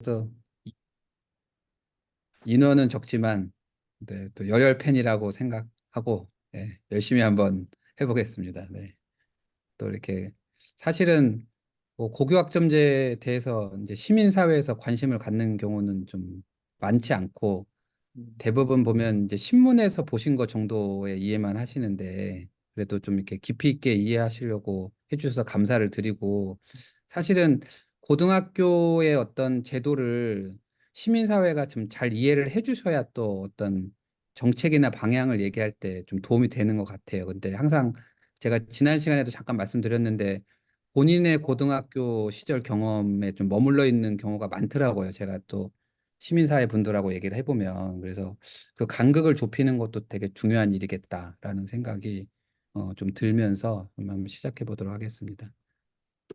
또 인원은 적지만 네, 또 열혈 팬이라고 생각하고 네, 열심히 한번 해보겠습니다. 네. 또 이렇게 사실은 뭐 고교학점제에 대해서 이제 시민사회에서 관심을 갖는 경우는 좀 많지 않고 대부분 보면 이제 신문에서 보신 것 정도의 이해만 하시는데 그래도 좀 이렇게 깊이 있게 이해하시려고 해주셔서 감사를 드리고 사실은 고등학교의 어떤 제도를 시민사회가 좀 잘 이해를 해주셔야 또 어떤 정책이나 방향을 얘기할 때 좀 도움이 되는 것 같아요. 근데 항상 제가 지난 시간에도 잠깐 말씀드렸는데 본인의 고등학교 시절 경험에 좀 머물러 있는 경우가 많더라고요. 제가 또 시민사회 분들하고 얘기를 해보면 그래서 그 간극을 좁히는 것도 되게 중요한 일이겠다라는 생각이 좀 들면서 한번 시작해 보도록 하겠습니다.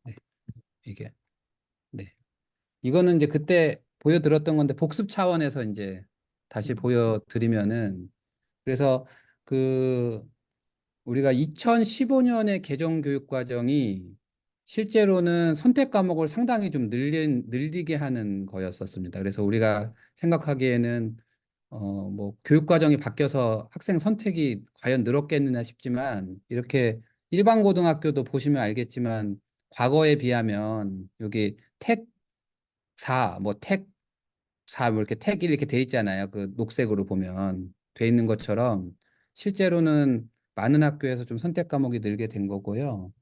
네, 이게 네 이거는 이제 그때 보여드렸던 건데 복습 차원에서 이제 다시 보여드리면은 그래서 그 우리가 2015년에 개정 교육 과정이 실제로는 선택 과목을 상당히 좀 늘리게 하는 거였었습니다. 그래서 우리가 생각하기에는 뭐 교육 과정이 바뀌어서 학생 선택이 과연 늘었겠느냐 싶지만 이렇게 일반 고등학교도 보시면 알겠지만 과거에 비하면 여기 택 4, 택 4, 뭐 이렇게 택 1 이렇게 돼 있잖아요. 그 녹색으로 보면 돼 있는 것처럼 실제로는 많은 학교에서 좀 선택 과목이 늘게 된 거고요.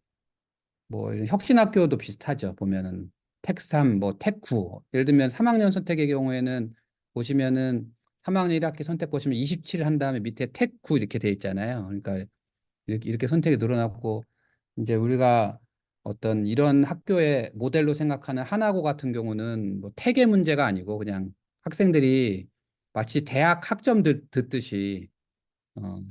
뭐 이런 혁신학교도 비슷하죠. 보면은 택 3, 택 9. 예를 들면 3학년 선택의 경우에는 보시면은 3학년 1학기 선택 보시면 27 한 다음에 밑에 택 9 이렇게 돼 있잖아요. 그러니까 이렇게 선택이 늘어났고 이제 우리가 어떤 이런 학교의 모델로 생각하는 하나고 같은 경우는 뭐 택의 문제가 아니고 그냥 학생들이 마치 대학 학점 듣듯이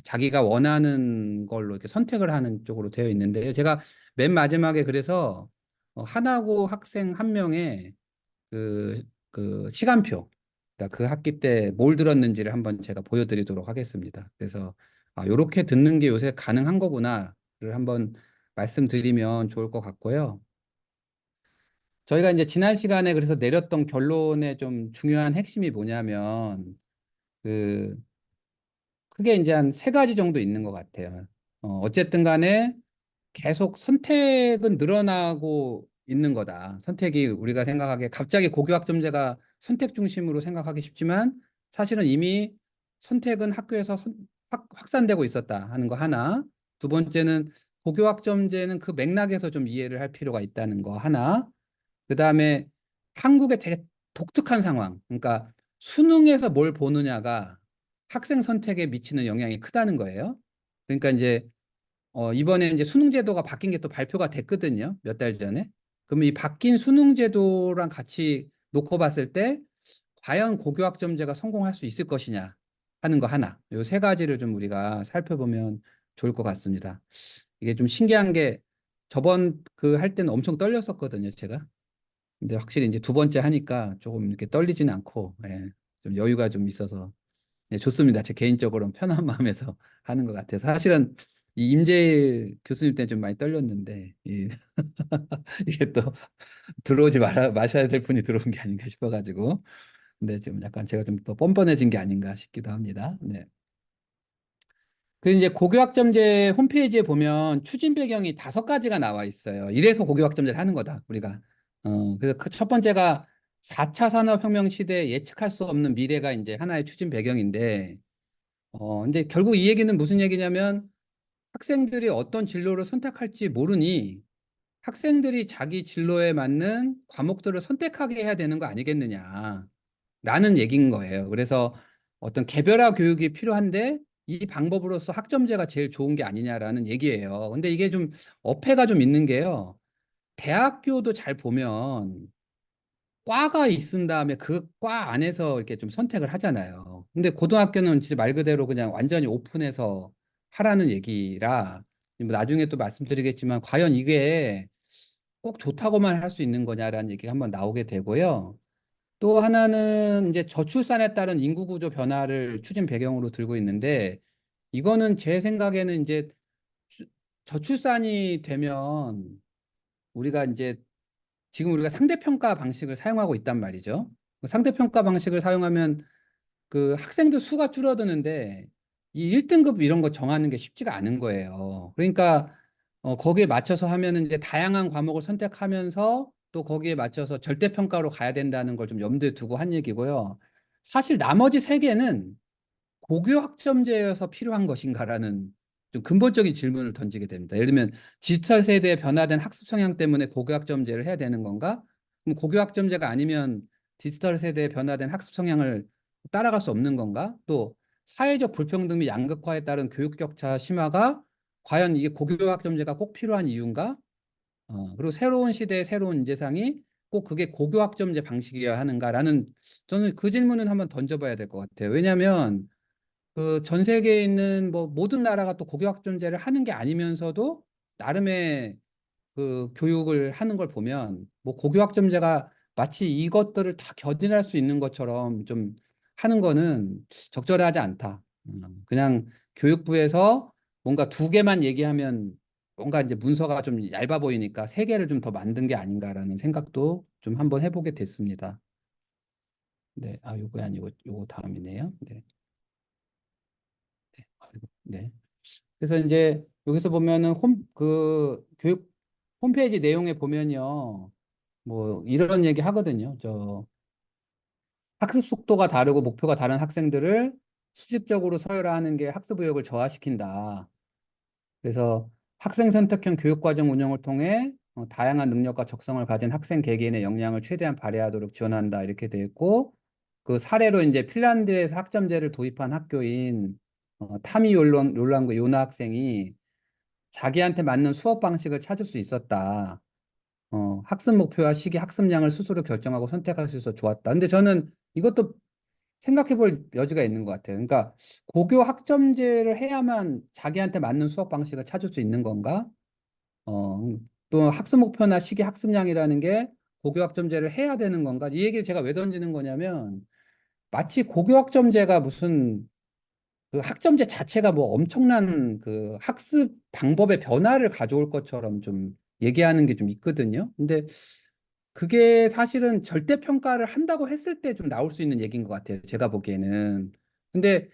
자기가 원하는 걸로 이렇게 선택을 하는 쪽으로 되어 있는데요. 제가 맨 마지막에 그래서 하나고 학생 한 명의 그 시간표, 그러니까 그 학기 때 뭘 들었는지를 한번 제가 보여드리도록 하겠습니다. 그래서 아, 요렇게 듣는 게 요새 가능한 거구나를 한번 말씀드리면 좋을 것 같고요. 저희가 이제 지난 시간에 그래서 내렸던 결론의 좀 중요한 핵심이 뭐냐면 그 크게 이제 한 세 가지 정도 있는 것 같아요. 어쨌든 간에 계속 선택은 늘어나고 있는 거다. 선택이 우리가 생각하기에 갑자기 고교학점제가 선택 중심으로 생각하기 쉽지만 사실은 이미 선택은 학교에서 확산되고 있었다 하는 거 하나. 두 번째는 고교학점제는 그 맥락에서 좀 이해를 할 필요가 있다는 거 하나. 그다음에 한국의 되게 독특한 상황. 그러니까 수능에서 뭘 보느냐가 학생 선택에 미치는 영향이 크다는 거예요. 그러니까 이제 이번에 이제 수능 제도가 바뀐 게 또 발표가 됐거든요. 몇 달 전에. 그럼 이 바뀐 수능 제도랑 같이 놓고 봤을 때 과연 고교학점제가 성공할 수 있을 것이냐 하는 거 하나. 요 세 가지를 좀 우리가 살펴보면 좋을 것 같습니다. 이게 좀 신기한 게 저번 그 할 때는 엄청 떨렸었거든요, 제가. 근데 확실히 이제 두 번째 하니까 조금 이렇게 떨리지는 않고 예, 좀 여유가 좀 있어서 네, 좋습니다. 제 개인적으로는 편한 마음에서 하는 것 같아서 사실은 이 임재일 교수님 때문에 좀 많이 떨렸는데 이게 또 들어오지 마셔야 될 분이 들어온 게 아닌가 싶어가지고 근데 좀 약간 제가 좀 더 뻔뻔해진 게 아닌가 싶기도 합니다. 네. 그 이제 고교학점제 홈페이지에 보면 추진 배경이 5가지가 나와 있어요. 이래서 고교학점제를 하는 거다, 우리가. 그래서 그 첫 번째가 4차 산업혁명 시대에 예측할 수 없는 미래가 이제 하나의 추진 배경인데, 근데 결국 이 얘기는 무슨 얘기냐면 학생들이 어떤 진로를 선택할지 모르니 학생들이 자기 진로에 맞는 과목들을 선택하게 해야 되는 거 아니겠느냐. 라는 얘기인 거예요. 그래서 어떤 개별화 교육이 필요한데 이 방법으로서 학점제가 제일 좋은 게 아니냐라는 얘기예요. 근데 이게 좀 어폐가 좀 있는 게요. 대학교도 잘 보면 과가 있은 다음에 그 과 안에서 이렇게 좀 선택을 하잖아요. 근데 고등학교는 진짜 말 그대로 그냥 완전히 오픈해서 하라는 얘기라 뭐 나중에 또 말씀드리겠지만 과연 이게 꼭 좋다고만 할 수 있는 거냐라는 얘기가 한번 나오게 되고요. 또 하나는 이제 저출산에 따른 인구 구조 변화를 추진 배경으로 들고 있는데 이거는 제 생각에는 이제 저출산이 되면 우리가 이제 지금 우리가 상대평가 방식을 사용하고 있단 말이죠. 그 상대평가 방식을 사용하면 그 학생들 수가 줄어드는데 이 1등급 이런 거 정하는 게 쉽지가 않은 거예요. 그러니까 거기에 맞춰서 하면은 이제 다양한 과목을 선택하면서 또 거기에 맞춰서 절대평가로 가야 된다는 걸 좀 염두에 두고 한 얘기고요. 사실 나머지 세 개는 고교 학점제여서 필요한 것인가라는 좀 근본적인 질문을 던지게 됩니다. 예를 들면 디지털 세대의 변화된 학습 성향 때문에 고교 학점제를 해야 되는 건가? 그럼 고교 학점제가 아니면 디지털 세대의 변화된 학습 성향을 따라갈 수 없는 건가? 또 사회적 불평등 및 양극화에 따른 교육 격차 심화가 과연 이게 고교 학점제가 꼭 필요한 이유인가? 그리고 새로운 시대의 새로운 인재상이 꼭 그게 고교 학점제 방식이어야 하는가라는 저는 그 질문은 한번 던져봐야 될 것 같아요. 왜냐하면 그 전 세계에 있는 뭐 모든 나라가 또 고교학점제를 하는 게 아니면서도 나름의 그 교육을 하는 걸 보면 뭐 고교학점제가 마치 이것들을 다 견인할 수 있는 것처럼 좀 하는 거는 적절하지 않다. 그냥 교육부에서 뭔가 두 개만 얘기하면 뭔가 이제 문서가 좀 얇아 보이니까 세 개를 좀 더 만든 게 아닌가라는 생각도 좀 한번 해보게 됐습니다. 네, 요거 아니고 요거 다음이네요. 네. 아이고, 네. 그래서 이제 여기서 보면은 그 교육 홈페이지 내용에 보면요. 뭐 이런 얘기 하거든요. 학습 속도가 다르고 목표가 다른 학생들을 수직적으로 서열화하는 게 학습 의욕을 저하시킨다. 그래서 학생 선택형 교육과정 운영을 통해 다양한 능력과 적성을 가진 학생 개개인의 역량을 최대한 발휘하도록 지원한다. 이렇게 돼 있고 그 사례로 이제 핀란드에서 학점제를 도입한 학교인 타미 롤랑구 요나 학생이 자기한테 맞는 수업 방식을 찾을 수 있었다. 학습 목표와 시기, 학습량을 스스로 결정하고 선택할 수 있어서 좋았다. 근데 저는 이것도 생각해 볼 여지가 있는 것 같아요. 그러니까 고교 학점제를 해야만 자기한테 맞는 수업 방식을 찾을 수 있는 건가? 또 학습 목표나 시기, 학습량이라는 게 고교 학점제를 해야 되는 건가? 이 얘기를 제가 왜 던지는 거냐면 마치 고교 학점제가 무슨 그 학점제 자체가 뭐 엄청난 그 학습 방법의 변화를 가져올 것처럼 좀 얘기하는 게 좀 있거든요. 근데 그게 사실은 절대평가를 한다고 했을 때 좀 나올 수 있는 얘기인 것 같아요. 제가 보기에는. 근데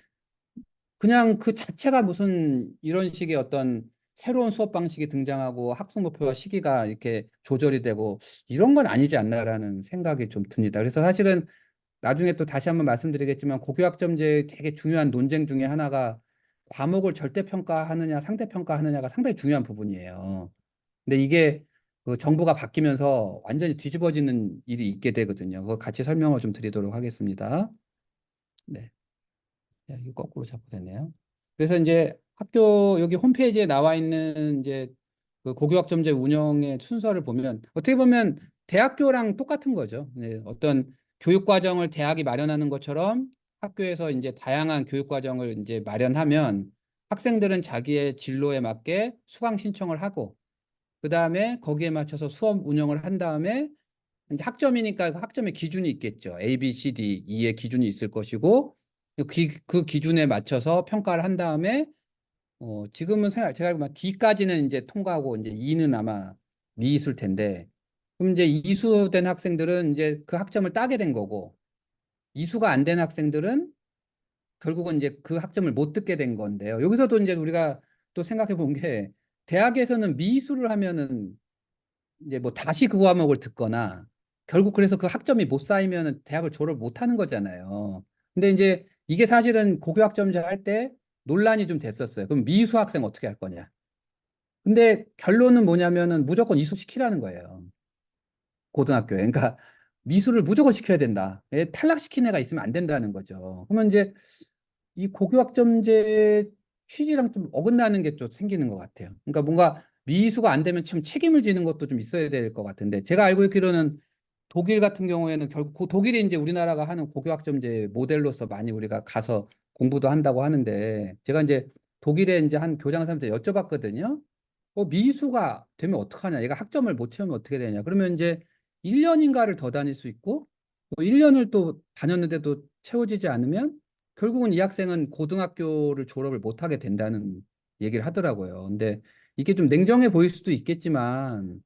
그냥 그 자체가 무슨 이런 식의 어떤 새로운 수업 방식이 등장하고 학습 목표와 시기가 이렇게 조절이 되고 이런 건 아니지 않나라는 생각이 좀 듭니다. 그래서 사실은 나중에 또 다시 한번 말씀드리겠지만 고교학점제의 되게 중요한 논쟁 중에 하나가 과목을 절대평가하느냐 상대평가하느냐가 상당히 중요한 부분이에요. 근데 이게 그 정부가 바뀌면서 완전히 뒤집어지는 일이 있게 되거든요. 그거 같이 설명을 좀 드리도록 하겠습니다. 네. 야, 이거 거꾸로 잡고 됐네요. 그래서 이제 학교 여기 홈페이지에 나와 있는 이제 그 고교학점제 운영의 순서를 보면 어떻게 보면 대학교랑 똑같은 거죠. 네, 어떤 교육 과정을 대학이 마련하는 것처럼 학교에서 이제 다양한 교육 과정을 이제 마련하면 학생들은 자기의 진로에 맞게 수강 신청을 하고 그다음에 거기에 맞춰서 수업 운영을 한 다음에 이제 학점이니까 그 학점의 기준이 있겠죠. A, B, C, D, E의 기준이 있을 것이고 그 기준에 맞춰서 평가를 한 다음에 지금은 제가 알고 막 D까지는 이제 통과하고 이제 E는 아마 미있을 텐데 그럼 이제 이수된 학생들은 이제 그 학점을 따게 된 거고 이수가 안 된 학생들은 결국은 이제 그 학점을 못 듣게 된 건데요. 여기서도 이제 우리가 또 생각해 본 게 대학에서는 미수를 하면은 이제 뭐 다시 그 과목을 듣거나 결국 그래서 그 학점이 못 쌓이면 대학을 졸업 못 하는 거잖아요. 근데 이제 이게 사실은 고교학점제 할 때 논란이 좀 됐었어요. 그럼 미수 학생 어떻게 할 거냐? 근데 결론은 뭐냐면은 무조건 이수시키라는 거예요. 고등학교에. 그러니까 미수를 무조건 시켜야 된다. 탈락시킨 애가 있으면 안 된다는 거죠. 그러면 이제 이 고교학점제 취지랑 좀 어긋나는 게 좀 생기는 것 같아요. 그러니까 뭔가 미수가 안 되면 참 책임을 지는 것도 좀 있어야 될 것 같은데 제가 알고 있기로는 독일 같은 경우에는 결국 독일이 이제 우리나라가 하는 고교학점제 모델로서 많이 우리가 가서 공부도 한다고 하는데 제가 이제 독일에 이제 한 교장 선생님한테 여쭤봤거든요. 미수가 되면 어떡하냐? 얘가 학점을 못 채우면 어떻게 되냐? 그러면 이제 1년인가를 더 다닐 수 있고 1년을 또 다녔는데도 채워지지 않으면 결국은 이 학생은 고등학교를 졸업을 못 하게 된다는 얘기를 하더라고요. 근데 이게 좀 냉정해 보일 수도 있겠지만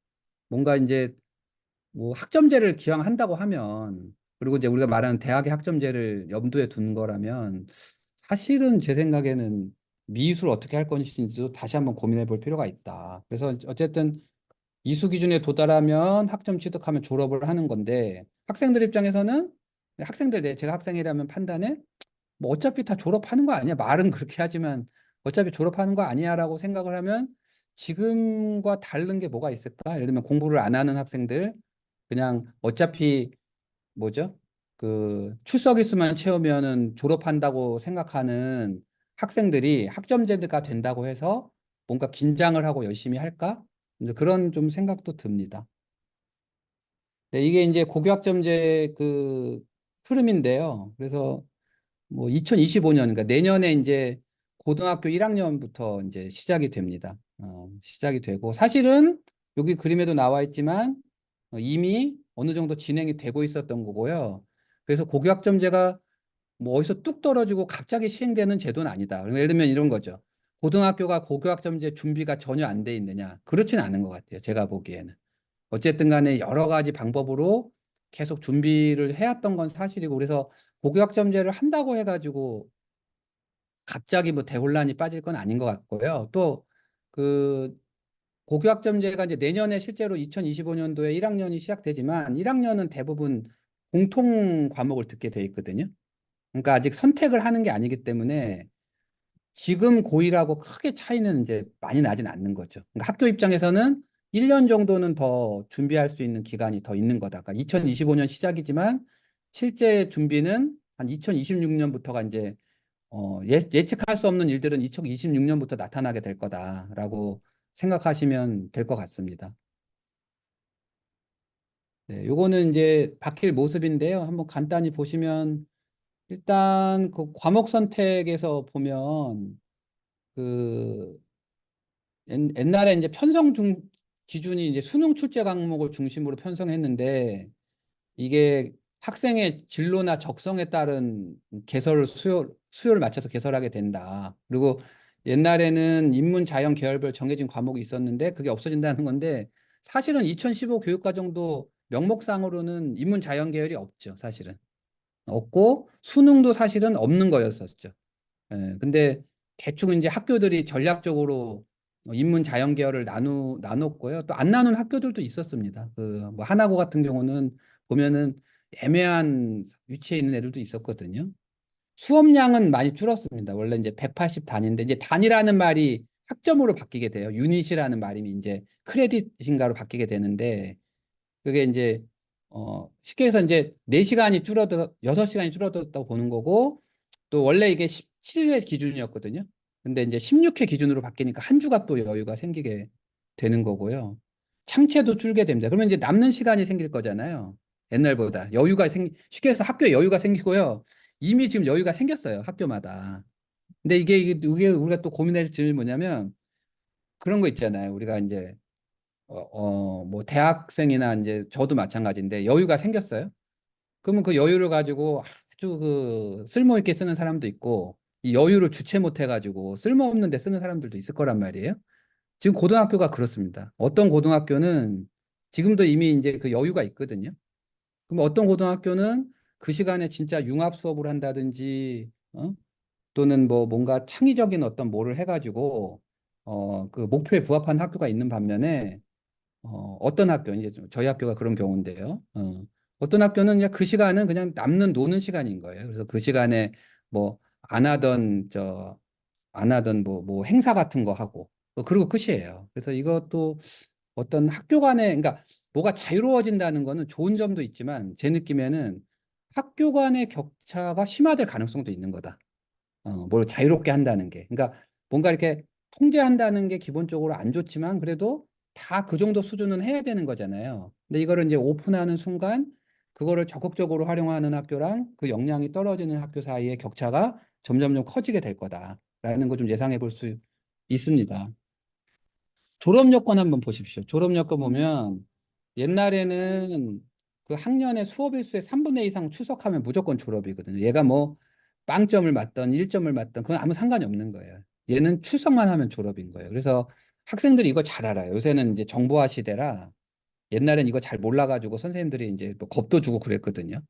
뭔가 이제 뭐 학점제를 기왕한다고 하면, 그리고 이제 우리가 말하는 대학의 학점제를 염두에 둔 거라면, 사실은 제 생각에는 미술 어떻게 할 것인지도 다시 한번 고민해 볼 필요가 있다. 그래서 어쨌든 이수 기준에 도달하면 학점 취득하면 졸업을 하는 건데, 학생들 입장에서는 제가 학생이라면 판단에 뭐 어차피 다 졸업하는 거 아니야? 말은 그렇게 하지만 어차피 졸업하는 거 아니야라고 생각을 하면 지금과 다른 게 뭐가 있을까? 예를 들면 공부를 안 하는 학생들, 그냥 어차피 뭐죠? 그 출석 일수만 채우면은 졸업한다고 생각하는 학생들이 학점제가 된다고 해서 뭔가 긴장을 하고 열심히 할까? 이제 그런 좀 생각도 듭니다. 네, 이게 이제 고교학점제 그 흐름인데요. 그래서 뭐 2025년, 그러니까 내년에 이제 고등학교 1학년부터 이제 시작이 됩니다. 시작이 되고, 사실은 여기 그림에도 나와 있지만 이미 어느 정도 진행이 되고 있었던 거고요. 그래서 고교학점제가 뭐 어디서 뚝 떨어지고 갑자기 시행되는 제도는 아니다. 예를 들면 이런 거죠. 고등학교가 고교학점제 준비가 전혀 안 돼 있느냐? 그렇지는 않은 것 같아요. 제가 보기에는. 어쨌든 간에 여러 가지 방법으로 계속 준비를 해왔던 건 사실이고, 그래서 고교학점제를 한다고 해가지고 갑자기 뭐 대혼란이 빠질 건 아닌 것 같고요. 또 그 고교학점제가 이제 내년에 실제로 2025년도에 1학년이 시작되지만 1학년은 대부분 공통 과목을 듣게 돼 있거든요. 그러니까 아직 선택을 하는 게 아니기 때문에 지금 고1하고 크게 차이는 이제 많이 나진 않는 거죠. 그러니까 학교 입장에서는 1년 정도는 더 준비할 수 있는 기간이 더 있는 거다. 그러니까 2025년 시작이지만 실제 준비는 한 2026년부터가 이제 예측할 수 없는 일들은 2026년부터 나타나게 될 거다라고 생각하시면 될 것 같습니다. 네, 요거는 이제 바뀔 모습인데요. 한번 간단히 보시면 일단 그 과목 선택에서 보면 그 옛날에 이제 기준이 이제 수능 출제 과목을 중심으로 편성했는데 이게 학생의 진로나 적성에 따른 수요를 맞춰서 개설하게 된다. 그리고 옛날에는 인문, 자연, 계열별 정해진 과목이 있었는데 그게 없어진다는 건데 사실은 2015 교육과정도 명목상으로는 인문, 자연 계열이 없죠. 사실은. 없고 수능도 사실은 없는 거였었죠. 예, 근데 대충 이제 학교들이 전략적으로 인문 자연 계열을 나눴고요. 또 안 나눈 학교들도 있었습니다. 그 뭐 하나고 같은 경우는 보면은 애매한 위치에 있는 애들도 있었거든요. 수업량은 많이 줄었습니다. 원래 이제 180 단위인데 이제 단위라는 말이 학점으로 바뀌게 돼요. 유닛이라는 말이 이제 크레딧인가로 바뀌게 되는데 그게 이제 쉽게 해서 이제 4시간이 줄어들 6시간이 줄어들었다고 보는 거고 또 원래 이게 17회 기준이었거든요. 근데 이제 16회 기준으로 바뀌니까 한 주가 또 여유가 생기게 되는 거고요. 창체도 줄게 됩니다. 그러면 이제 남는 시간이 생길 거잖아요. 옛날보다 쉽게 해서 학교에 여유가 생기고요. 이미 지금 여유가 생겼어요. 학교마다. 근데 이게 우리가 또 고민할 점이 뭐냐면 그런 거 있잖아요. 우리가 이제 뭐 대학생이나 이제 저도 마찬가지인데 여유가 생겼어요. 그러면 그 여유를 가지고 아주 그 쓸모 있게 쓰는 사람도 있고 이 여유를 주체 못 해가지고 쓸모없는 데 쓰는 사람들도 있을 거란 말이에요. 지금 고등학교가 그렇습니다. 어떤 고등학교는 지금도 이미 이제 그 여유가 있거든요. 그럼 어떤 고등학교는 그 시간에 진짜 융합 수업을 한다든지 또는 뭐 뭔가 창의적인 어떤 뭐를 해가지고 그 목표에 부합한 학교가 있는 반면에 어떤 학교, 이제 저희 학교가 그런 경우인데요. 어떤 학교는 그냥 그 시간은 그냥 남는 노는 시간인 거예요. 그래서 그 시간에 뭐 안 하던 뭐 행사 같은 거 하고, 그리고 끝이에요. 그래서 이것도 어떤 학교 간에, 그러니까 뭐가 자유로워진다는 거는 좋은 점도 있지만 제 느낌에는 학교 간의 격차가 심화될 가능성도 있는 거다. 뭘 자유롭게 한다는 게. 그러니까 뭔가 이렇게 통제한다는 게 기본적으로 안 좋지만 그래도 다 그 정도 수준은 해야 되는 거잖아요. 근데 이거를 이제 오픈하는 순간 그거를 적극적으로 활용하는 학교랑 그 역량이 떨어지는 학교 사이의 격차가 점점점 커지게 될 거다라는 거 좀 예상해 볼 수 있습니다. 졸업 여건 한번 보십시오. 졸업 여건 보면 옛날에는 그 학년의 수업 일수의 3분의 2 이상 출석하면 무조건 졸업이거든요. 얘가 뭐 빵점을 맞던 1점을 맞던 그건 아무 상관이 없는 거예요. 얘는 출석만 하면 졸업인 거예요. 그래서 학생들이 이거 잘 알아요. 요새는 이제 정보화 시대라 옛날엔 이거 잘 몰라가지고 선생님들이 이제 뭐 겁도 주고 그랬거든요.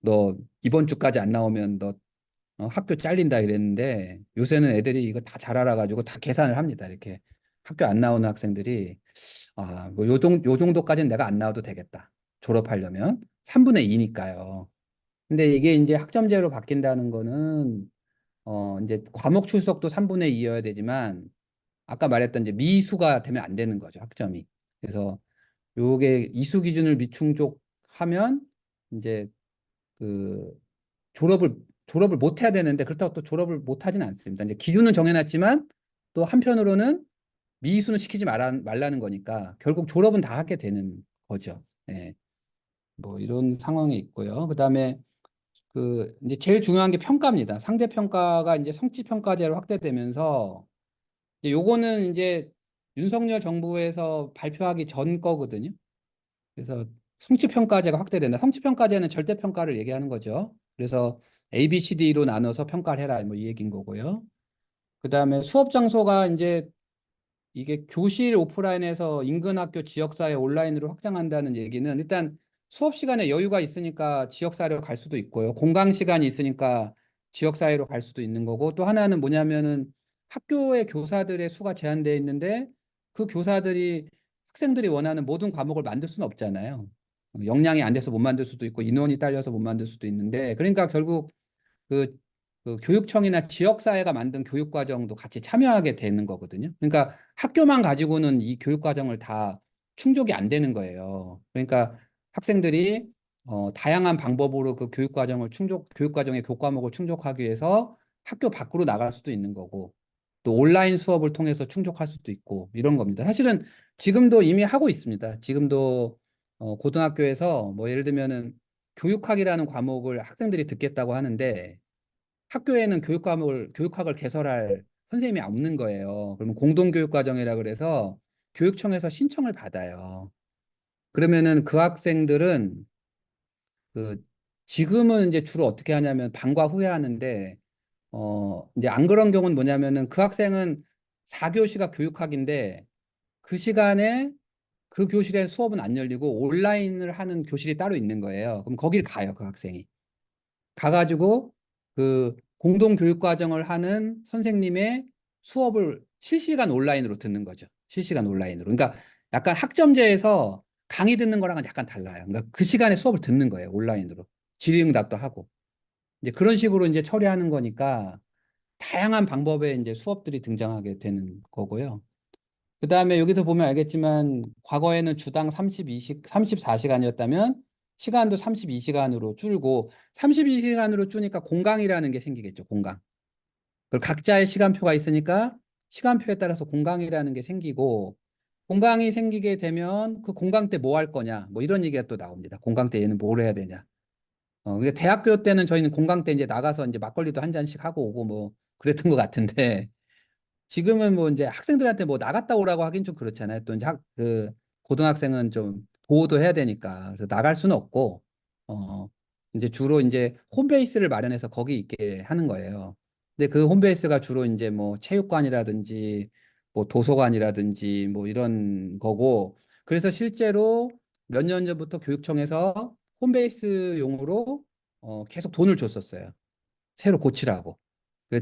너 이번 주까지 안 나오면 너 학교 잘린다 이랬는데 요새는 애들이 이거 다 잘 알아가지고 다 계산을 합니다. 이렇게 학교 안 나오는 학생들이 뭐 요 정도까지는 내가 안 나와도 되겠다. 졸업하려면 3분의 2니까요. 근데 이게 이제 학점제로 바뀐다는 거는 이제 과목 출석도 3분의 2여야 되지만 아까 말했던 이제 미수가 되면 안 되는 거죠, 학점이. 그래서 요게 이수 기준을 미충족하면 이제 그 졸업을 못 해야 되는데 그렇다고 또 졸업을 못 하진 않습니다. 이제 기준은 정해놨지만 또 한편으로는 미수는 시키지 말라는 거니까 결국 졸업은 다 하게 되는 거죠. 예. 뭐 이런 상황이 있고요. 그다음에 그 이제 제일 중요한 게 평가입니다. 상대 평가가 이제 성취 평가제로 확대되면서 이제 요거는 이제 윤석열 정부에서 발표하기 전 거거든요. 그래서 성취평가제가 확대된다. 성취평가제는 절대평가를 얘기하는 거죠. 그래서 A, B, C, D로 나눠서 평가를 해라. 뭐 이 얘기인 거고요. 그 다음에 수업 장소가 이제 이게 교실 오프라인에서 인근 학교 지역사회 온라인으로 확장한다는 얘기는 일단 수업 시간에 여유가 있으니까 지역사회로 갈 수도 있고요. 공강 시간이 있으니까 지역사회로 갈 수도 있는 거고 또 하나는 뭐냐면은 학교의 교사들의 수가 제한되어 있는데 그 교사들이 학생들이 원하는 모든 과목을 만들 수는 없잖아요. 역량이 안 돼서 못 만들 수도 있고 인원이 딸려서 못 만들 수도 있는데 그러니까 결국 그, 그 교육청이나 지역사회가 만든 교육과정도 같이 참여하게 되는 거거든요. 그러니까 학교만 가지고는 이 교육과정을 다 충족이 안 되는 거예요. 그러니까 학생들이 다양한 방법으로 그 교육과정의 교과목을 충족하기 위해서 학교 밖으로 나갈 수도 있는 거고, 또 온라인 수업을 통해서 충족할 수도 있고, 이런 겁니다. 사실은 지금도 이미 하고 있습니다. 지금도 고등학교에서 뭐 예를 들면은 교육학이라는 과목을 학생들이 듣겠다고 하는데 학교에는 교육학을 개설할 선생님이 없는 거예요. 그러면 공동교육과정이라 그래서 교육청에서 신청을 받아요. 그러면은 그 학생들은 그 지금은 이제 주로 어떻게 하냐면 방과 후에 하는데 이제 안 그런 경우는 뭐냐면은 그 학생은 4교시가 교육학인데 그 시간에 그 교실에 수업은 안 열리고 온라인을 하는 교실이 따로 있는 거예요. 그럼 거길 가요, 그 학생이. 가가지고 그 공동교육과정을 하는 선생님의 수업을 실시간 온라인으로 듣는 거죠. 실시간 온라인으로. 그러니까 약간 학점제에서 강의 듣는 거랑은 약간 달라요. 그러니까 그 시간에 수업을 듣는 거예요. 온라인으로. 질의응답도 하고. 이제 그런 식으로 이제 처리하는 거니까 다양한 방법의 이제 수업들이 등장하게 되는 거고요. 그 다음에 여기서 보면 알겠지만 과거에는 주당 34시간이었다면 시간도 32시간으로 줄고 32시간으로 줄니까 공강이라는 게 생기겠죠. 공강. 그 각자의 시간표가 있으니까 시간표에 따라서 공강이라는 게 생기고 공강이 생기게 되면 그 공강 때 뭐 할 거냐 뭐 이런 얘기가 또 나옵니다. 공강 때 얘는 뭘 해야 되냐. 그러니까 대학교 때는 저희는 공강 때 이제 나가서 이제 막걸리도 한 잔씩 하고 오고 뭐 그랬던 것 같은데 지금은 뭐 이제 학생들한테 뭐 나갔다 오라고 하긴 좀 그렇잖아요. 또 이제 고등학생은 좀 보호도 해야 되니까. 그래서 나갈 수는 없고, 어, 이제 주로 이제 홈베이스를 마련해서 거기 있게 하는 거예요. 근데 그 홈베이스가 주로 이제 뭐 체육관이라든지 뭐 도서관이라든지 뭐 이런 거고, 그래서 실제로 몇 년 전부터 교육청에서 홈베이스용으로 계속 돈을 줬었어요. 새로 고치라고.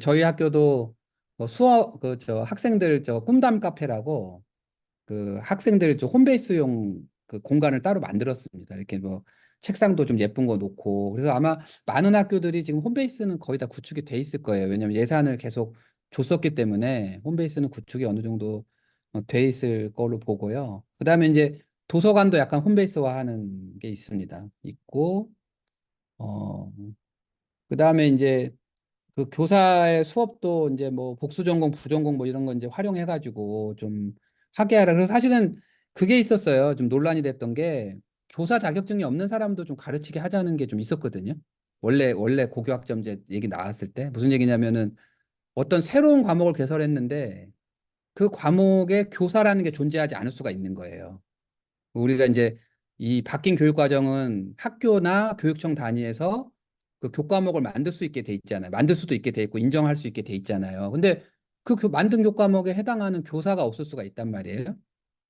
저희 학교도 뭐 수업 그 저 학생들 저 꿈담 카페라고 그 학생들 저 홈베이스용 그 공간을 따로 만들었습니다. 이렇게 뭐 책상도 좀 예쁜 거 놓고 그래서 아마 많은 학교들이 지금 홈베이스는 거의 다 구축이 돼 있을 거예요. 왜냐하면 예산을 계속 줬었기 때문에 홈베이스는 구축이 어느 정도 돼 있을 걸로 보고요. 그다음에 이제 도서관도 약간 홈베이스화하는 게 있습니다. 있고 어 그다음에 이제 그 교사의 수업도 이제 뭐 복수 전공, 부전공 뭐 이런 거 이제 활용해가지고 좀 하게 하라. 그래서 사실은 그게 있었어요. 좀 논란이 됐던 게 교사 자격증이 없는 사람도 좀 가르치게 하자는 게 좀 있었거든요. 원래 고교학점제 얘기 나왔을 때 무슨 얘기냐면은 어떤 새로운 과목을 개설했는데 그 과목에 교사라는 게 존재하지 않을 수가 있는 거예요. 우리가 이제 이 바뀐 교육 과정은 학교나 교육청 단위에서 그 교과목을 만들 수 있게 돼 있잖아요. 만들 수도 있게 돼 있고 인정할 수 있게 돼 있잖아요. 근데 그 만든 교과목에 해당하는 교사가 없을 수가 있단 말이에요.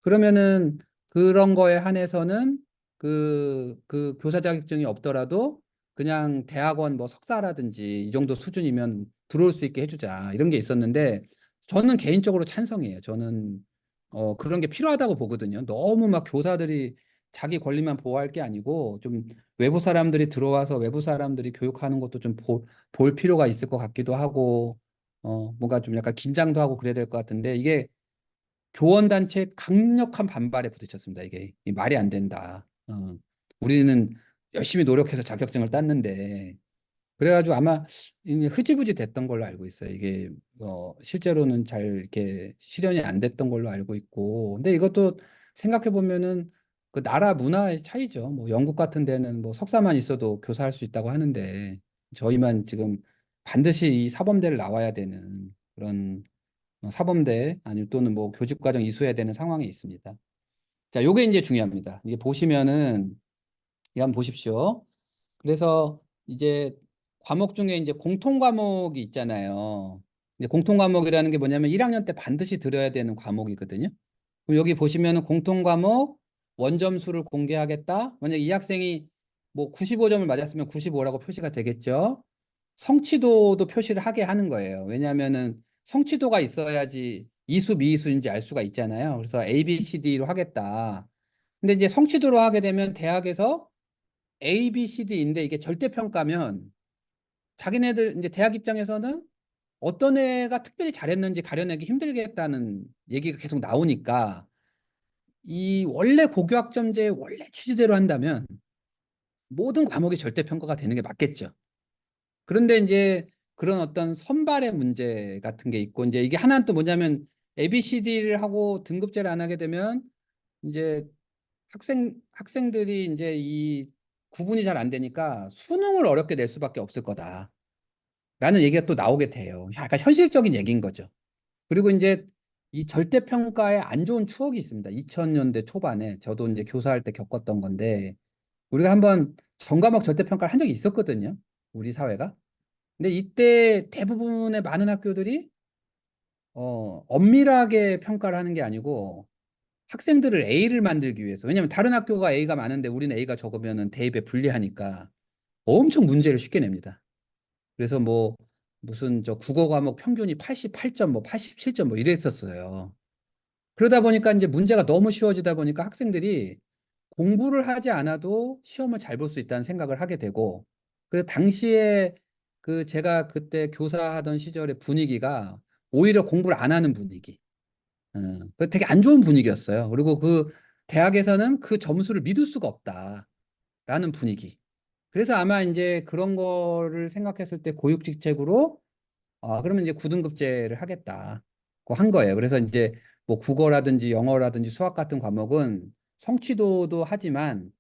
그러면은 그런 거에 한해서는 그 교사 자격증이 없더라도 그냥 대학원 뭐 석사라든지 이 정도 수준이면 들어올 수 있게 해주자. 이런 게 있었는데 저는 개인적으로 찬성이에요. 저는 그런 게 필요하다고 보거든요. 너무 막 교사들이 자기 권리만 보호할 게 아니고 좀 외부 사람들이 들어와서 외부 사람들이 교육하는 것도 좀 볼 필요가 있을 것 같기도 하고 뭔가 좀 약간 긴장도 하고 그래야 될 것 같은데 이게 교원단체의 강력한 반발에 부딪혔습니다. 이게 말이 안 된다. 우리는 열심히 노력해서 자격증을 땄는데 그래가지고 아마 이제 흐지부지 됐던 걸로 알고 있어요. 이게 실제로는 잘 이렇게 실현이 안 됐던 걸로 알고 있고 근데 이것도 생각해 보면은 그 나라 문화의 차이죠. 뭐 영국 같은 데는 뭐 석사만 있어도 교사할 수 있다고 하는데 저희만 지금 반드시 이 사범대를 나와야 되는 그런 사범대 아니면 또는 뭐 교직과정 이수해야 되는 상황에 있습니다. 자, 요게 이제 중요합니다. 이게 보시면은 이거 한번 보십시오. 그래서 이제 과목 중에 이제 공통 과목이 있잖아요. 이제 공통 과목이라는 게 뭐냐면 1학년 때 반드시 들어야 되는 과목이거든요. 그럼 여기 보시면은 공통 과목 원점수를 공개하겠다. 만약 이 학생이 뭐 95점을 맞았으면 95라고 표시가 되겠죠. 성취도도 표시를 하게 하는 거예요. 왜냐하면은 성취도가 있어야지 이수 미이수인지 알 수가 있잖아요. 그래서 A, B, C, D로 하겠다. 근데 이제 성취도로 하게 되면 대학에서 A, B, C, D인데 이게 절대평가면 자기네들 이제 대학 입장에서는 어떤 애가 특별히 잘했는지 가려내기 힘들겠다는 얘기가 계속 나오니까 이 원래 고교학점제 원래 취지대로 한다면 모든 과목이 절대평가가 되는 게 맞겠죠. 그런데 이제 그런 어떤 선발의 문제 같은 게 있고 이제 이게 하나는 또 뭐냐면 ABCD를 하고 등급제를 안 하게 되면 이제 학생들이 이제 이 구분이 잘 안 되니까 수능을 어렵게 낼 수밖에 없을 거다라는 얘기가 또 나오게 돼요. 약간 현실적인 얘기인 거죠. 그리고 이제 이 절대평가에 안 좋은 추억이 있습니다. 2000년대 초반에 저도 이제 교사할 때 겪었던 건데 우리가 한번 전과목 절대평가를 한 적이 있었거든요. 우리 사회가. 근데 이때 대부분의 많은 학교들이 엄밀하게 평가를 하는 게 아니고 학생들을 A를 만들기 위해서 왜냐하면 다른 학교가 A가 많은데 우리는 A가 적으면은 대입에 불리하니까 엄청 문제를 쉽게 냅니다. 그래서 뭐 무슨 저 국어 과목 평균이 88점 뭐 87점 뭐 이랬었어요. 그러다 보니까 이제 문제가 너무 쉬워지다 보니까 학생들이 공부를 하지 않아도 시험을 잘 볼 수 있다는 생각을 하게 되고 그래서 당시에 그 제가 그때 교사하던 시절의 분위기가 오히려 공부를 안 하는 분위기. 그 되게 안 좋은 분위기였어요. 그리고 그 대학에서는 그 점수를 믿을 수가 없다라는 분위기. 그래서 아마 이제 그런 거를 생각했을 때 고육직책으로 그러면 이제 9등급제를 하겠다. 고한 거예요. 그래서 이제 뭐 국어라든지 영어라든지 수학 같은 과목은 성취도도 하지만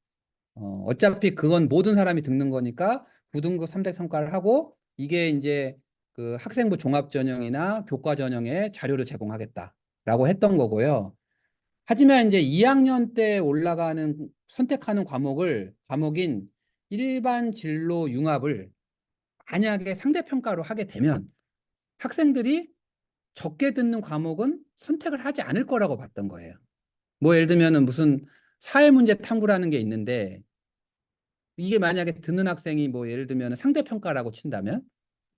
어차피 그건 모든 사람이 듣는 거니까 9등급 3대 평가를 하고 이게 이제 그 학생부 종합 전형이나 교과 전형에 자료를 제공하겠다라고 했던 거고요. 하지만 이제 2학년 때 올라가는 선택하는 과목인 일반 진로 융합을 만약에 상대 평가로 하게 되면 학생들이 적게 듣는 과목은 선택을 하지 않을 거라고 봤던 거예요. 뭐 예를 들면은 무슨 사회문제 탐구라는 게 있는데 이게 만약에 듣는 학생이 뭐 예를 들면 상대평가라고 친다면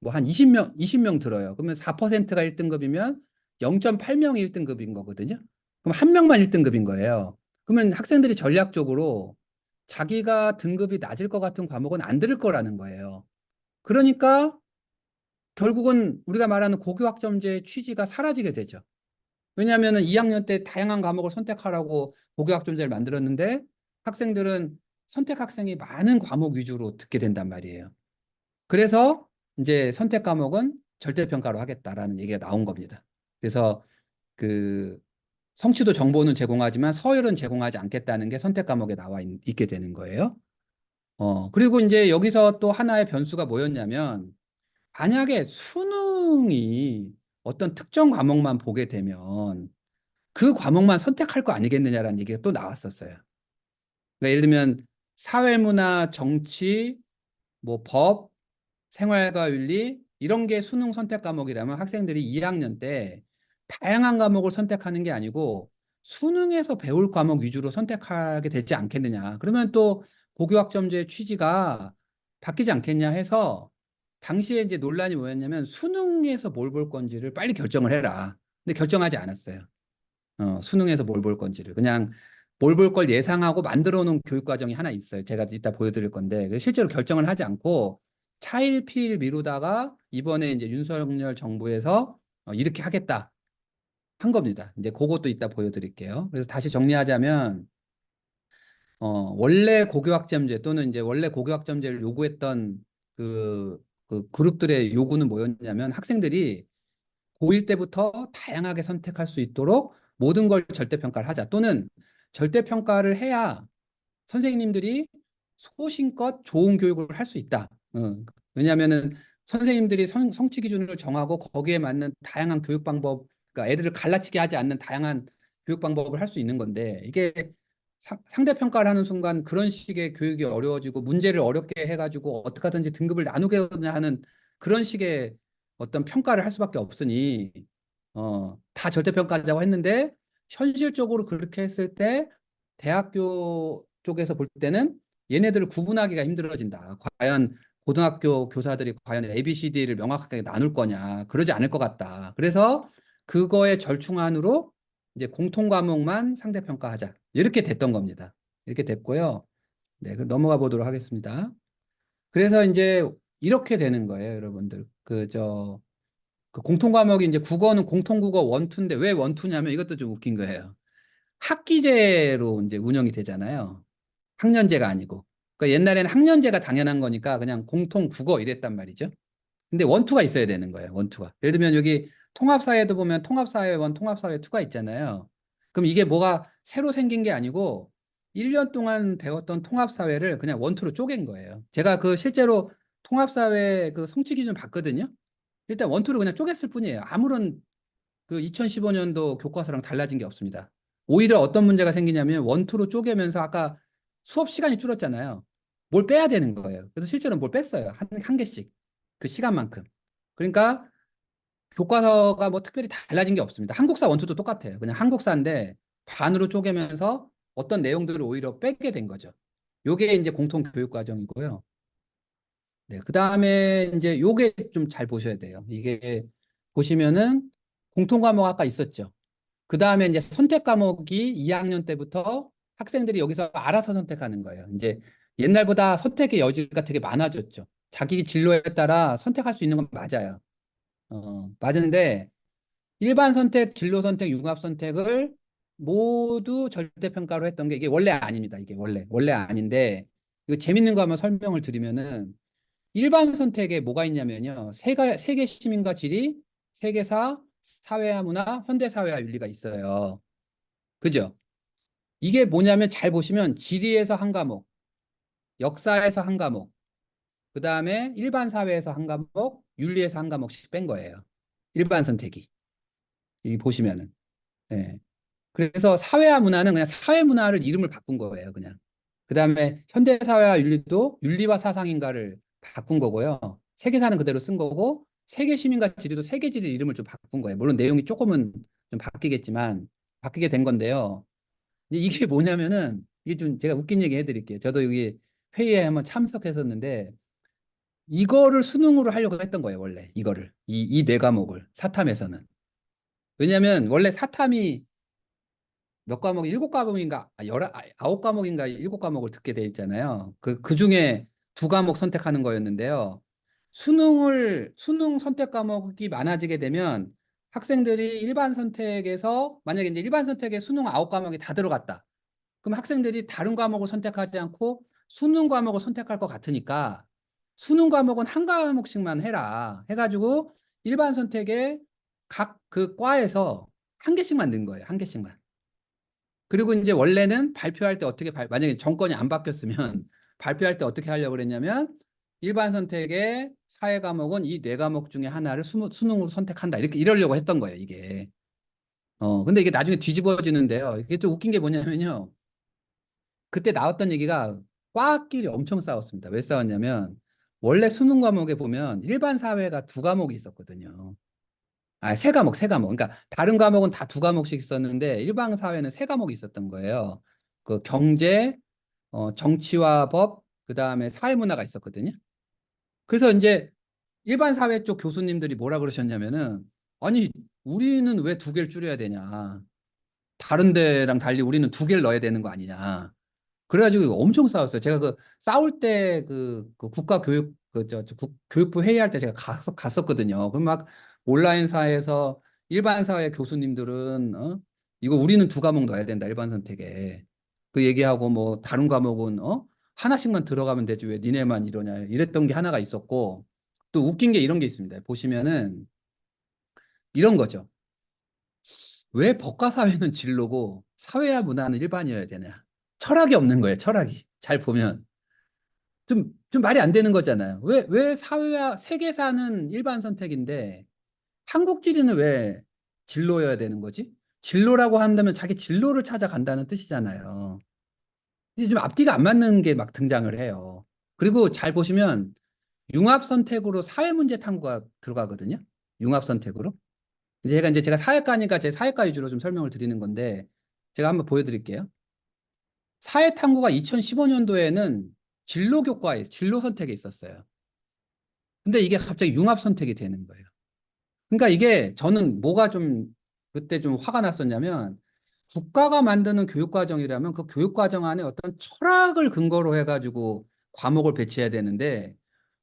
뭐 한 20명 들어요. 그러면 4%가 1등급이면 0.8명이 1등급인 거거든요. 그럼 한 명만 1등급인 거예요. 그러면 학생들이 전략적으로 자기가 등급이 낮을 것 같은 과목은 안 들을 거라는 거예요. 그러니까 결국은 우리가 말하는 고교학점제의 취지가 사라지게 되죠. 왜냐하면 2학년 때 다양한 과목을 선택하라고 고교학점제를 만들었는데 학생들은 선택 학생이 많은 과목 위주로 듣게 된단 말이에요. 그래서 이제 선택 과목은 절대평가로 하겠다라는 얘기가 나온 겁니다. 그래서 그 성취도 정보는 제공하지만 서열은 제공하지 않겠다는 게 선택 과목에 나와 있게 되는 거예요. 그리고 이제 여기서 또 하나의 변수가 뭐였냐면 만약에 수능이 어떤 특정 과목만 보게 되면 그 과목만 선택할 거 아니겠느냐라는 얘기가 또 나왔었어요. 그러니까 예를 들면 사회문화, 정치, 뭐 법, 생활과 윤리 이런 게 수능 선택 과목이라면 학생들이 2학년 때 다양한 과목을 선택하는 게 아니고 수능에서 배울 과목 위주로 선택하게 되지 않겠느냐. 그러면 또 고교학점제의 취지가 바뀌지 않겠냐 해서 당시에 이제 논란이 뭐였냐면 수능에서 뭘 볼 건지를 빨리 결정을 해라. 근데 결정하지 않았어요. 수능에서 뭘 볼 건지를. 그냥 뭘 볼 걸 예상하고 만들어 놓은 교육 과정이 하나 있어요. 제가 이따 보여드릴 건데 실제로 결정을 하지 않고 차일피일 미루다가 이번에 이제 윤석열 정부에서 이렇게 하겠다 한 겁니다. 이제 그것도 이따 보여드릴게요. 그래서 다시 정리하자면 원래 고교학점제 또는 이제 원래 고교학점제를 요구했던 그 그룹들의 요구는 뭐였냐면 학생들이 고1 때부터 다양하게 선택할 수 있도록 모든 걸 절대평가를 하자. 또는 절대평가를 해야 선생님들이 소신껏 좋은 교육을 할 수 있다. 왜냐하면은 선생님들이 성취 기준을 정하고 거기에 맞는 다양한 교육 방법, 그러니까 애들을 갈라치게 하지 않는 다양한 교육 방법을 할 수 있는 건데 이게 상대 평가를 하는 순간 그런 식의 교육이 어려워지고 문제를 어렵게 해가지고 어떻게 하든지 등급을 나누게 하는 그런 식의 어떤 평가를 할 수밖에 없으니 다 절대평가하자고 했는데 현실적으로 그렇게 했을 때 대학교 쪽에서 볼 때는 얘네들을 구분하기가 힘들어진다. 과연 고등학교 교사들이 과연 ABCD를 명확하게 나눌 거냐. 그러지 않을 것 같다. 그래서 그거의 절충안으로 이제 공통 과목만 상대평가하자. 이렇게 됐던 겁니다. 이렇게 됐고요. 네, 그럼 넘어가 보도록 하겠습니다. 그래서 이제 이렇게 되는 거예요, 여러분들. 그 공통 과목이 이제 국어는 공통국어 원투인데 왜 원투냐면 이것도 좀 웃긴 거예요. 학기제로 이제 운영이 되잖아요. 학년제가 아니고. 그러니까 옛날에는 학년제가 당연한 거니까 그냥 공통 국어 이랬단 말이죠. 근데 원투가 있어야 되는 거예요. 원투가. 예를 들면 여기 통합사회도 보면 통합사회 원, 통합사회 투가 있잖아요. 그럼 이게 뭐가 새로 생긴 게 아니고 1년 동안 배웠던 통합사회를 그냥 원투로 쪼갠 거예요. 제가 그 실제로 통합사회 그 성취 기준 봤거든요. 일단 원투를 그냥 쪼갰을 뿐이에요. 아무런 그 2015년도 교과서랑 달라진 게 없습니다. 오히려 어떤 문제가 생기냐면 원투로 쪼개면서 아까 수업 시간이 줄었잖아요. 뭘 빼야 되는 거예요. 그래서 실제로 뭘 뺐어요. 한 개씩. 그 시간만큼. 그러니까 교과서가 뭐 특별히 달라진 게 없습니다. 한국사 원투도 똑같아요. 그냥 한국사인데 반으로 쪼개면서 어떤 내용들을 오히려 빼게 된 거죠. 요게 이제 공통 교육 과정이고요. 네, 그 다음에 이제 요게 좀 잘 보셔야 돼요. 이게 보시면은 공통 과목 아까 있었죠. 그 다음에 이제 선택 과목이 2학년 때부터 학생들이 여기서 알아서 선택하는 거예요. 이제 옛날보다 선택의 여지가 되게 많아졌죠. 자기 진로에 따라 선택할 수 있는 건 맞아요. 맞은데 일반 선택, 진로 선택, 융합 선택을 모두 절대평가로 했던 게 이게 원래 아닙니다. 이게 원래 아닌데 이거 재밌는 거 한번 설명을 드리면은 일반 선택에 뭐가 있냐면요. 세계 시민과 지리, 세계사, 사회와 문화, 현대사회와 윤리가 있어요. 그죠? 이게 뭐냐면 잘 보시면 지리에서 한 과목, 역사에서 한 과목, 그 다음에 일반 사회에서 한 과목, 윤리에서 한 과목씩 뺀 거예요. 일반 선택이. 이 보시면은. 예. 그래서 사회와 문화는 그냥 사회 문화를 이름을 바꾼 거예요, 그냥. 그 다음에 현대사회와 윤리도 윤리와 사상인가를 바꾼 거고요. 세계사는 그대로 쓴 거고, 세계 시민과 지리도 세계 지리 이름을 좀 바꾼 거예요. 물론 내용이 조금은 좀 바뀌겠지만, 바뀌게 된 건데요. 이게 뭐냐면은, 이게 좀 제가 웃긴 얘기 해드릴게요. 저도 여기 회의에 한번 참석했었는데, 이거를 수능으로 하려고 했던 거예요, 원래. 이거를. 이 네 과목을. 사탐에서는. 왜냐면, 원래 사탐이 몇 과목, 일곱 과목인가, 아홉 과목인가, 일곱 과목을 듣게 돼 있잖아요. 그 중에 두 과목 선택하는 거였는데요. 수능 선택 과목이 많아지게 되면 학생들이 일반 선택에서, 만약에 이제 일반 선택에 수능 아홉 과목이 다 들어갔다. 그럼 학생들이 다른 과목을 선택하지 않고 수능 과목을 선택할 것 같으니까 수능 과목은 한 과목씩만 해라. 해가지고 일반 선택에 각 그 과에서 한 개씩만 넣은 거예요. 한 개씩만. 그리고 이제 원래는 발표할 때 만약에 정권이 안 바뀌었으면 발표할 때 어떻게 하려고 그랬냐면 일반 선택의 사회 과목은 이 네 과목 중에 하나를 수능으로 선택한다. 이러려고 했던 거예요, 이게. 근데 이게 나중에 뒤집어지는데요. 이게 좀 웃긴 게 뭐냐면요. 그때 나왔던 얘기가 과끼리 엄청 싸웠습니다. 왜 싸웠냐면 원래 수능 과목에 보면 일반 사회가 두 과목이 있었거든요. 세 과목, 세 과목. 그러니까 다른 과목은 다 두 과목씩 있었는데 일반 사회는 세 과목이 있었던 거예요. 그 경제, 정치와 법, 그다음에 사회문화가 있었거든요. 그래서 이제 일반 사회 쪽 교수님들이 뭐라 그러셨냐면은 아니 우리는 왜 두 개를 줄여야 되냐. 다른 데랑 달리 우리는 두 개를 넣어야 되는 거 아니냐. 그래가지고 엄청 싸웠어요. 제가 그 싸울 때 그 국가교육 교육부 회의할 때 제가 갔었거든요. 그럼 막 온라인사에서 일반 사회 교수님들은 이거 우리는 두 과목 넣어야 된다 일반 선택에 그 얘기하고 뭐 다른 과목은 하나씩만 들어가면 되지 왜 니네만 이러냐 이랬던 게 하나가 있었고 또 웃긴 게 이런 게 있습니다. 보시면은 이런 거죠. 왜 법과 사회는 진로고 사회와 문화는 일반이어야 되냐? 철학이 없는 거예요. 철학이 잘 보면. 좀 말이 안 되는 거잖아요. 왜 사회와 세계사는 일반 선택인데 한국 지리는 왜 진로여야 되는 거지? 진로라고 한다면 자기 진로를 찾아간다는 뜻이잖아요. 이게 좀 앞뒤가 안 맞는 게 막 등장을 해요. 그리고 잘 보시면 융합 선택으로 사회 문제 탐구가 들어가거든요. 융합 선택으로. 제가 사회과니까 제 사회과 위주로 좀 설명을 드리는 건데 제가 한번 보여드릴게요. 사회 탐구가 2015년도에는 진로 교과에 진로 선택에 있었어요. 근데 이게 갑자기 융합 선택이 되는 거예요. 그러니까 이게 저는 뭐가 좀 그때 좀 화가 났었냐면 국가가 만드는 교육과정이라면 그 교육과정 안에 어떤 철학을 근거로 해가지고 과목을 배치해야 되는데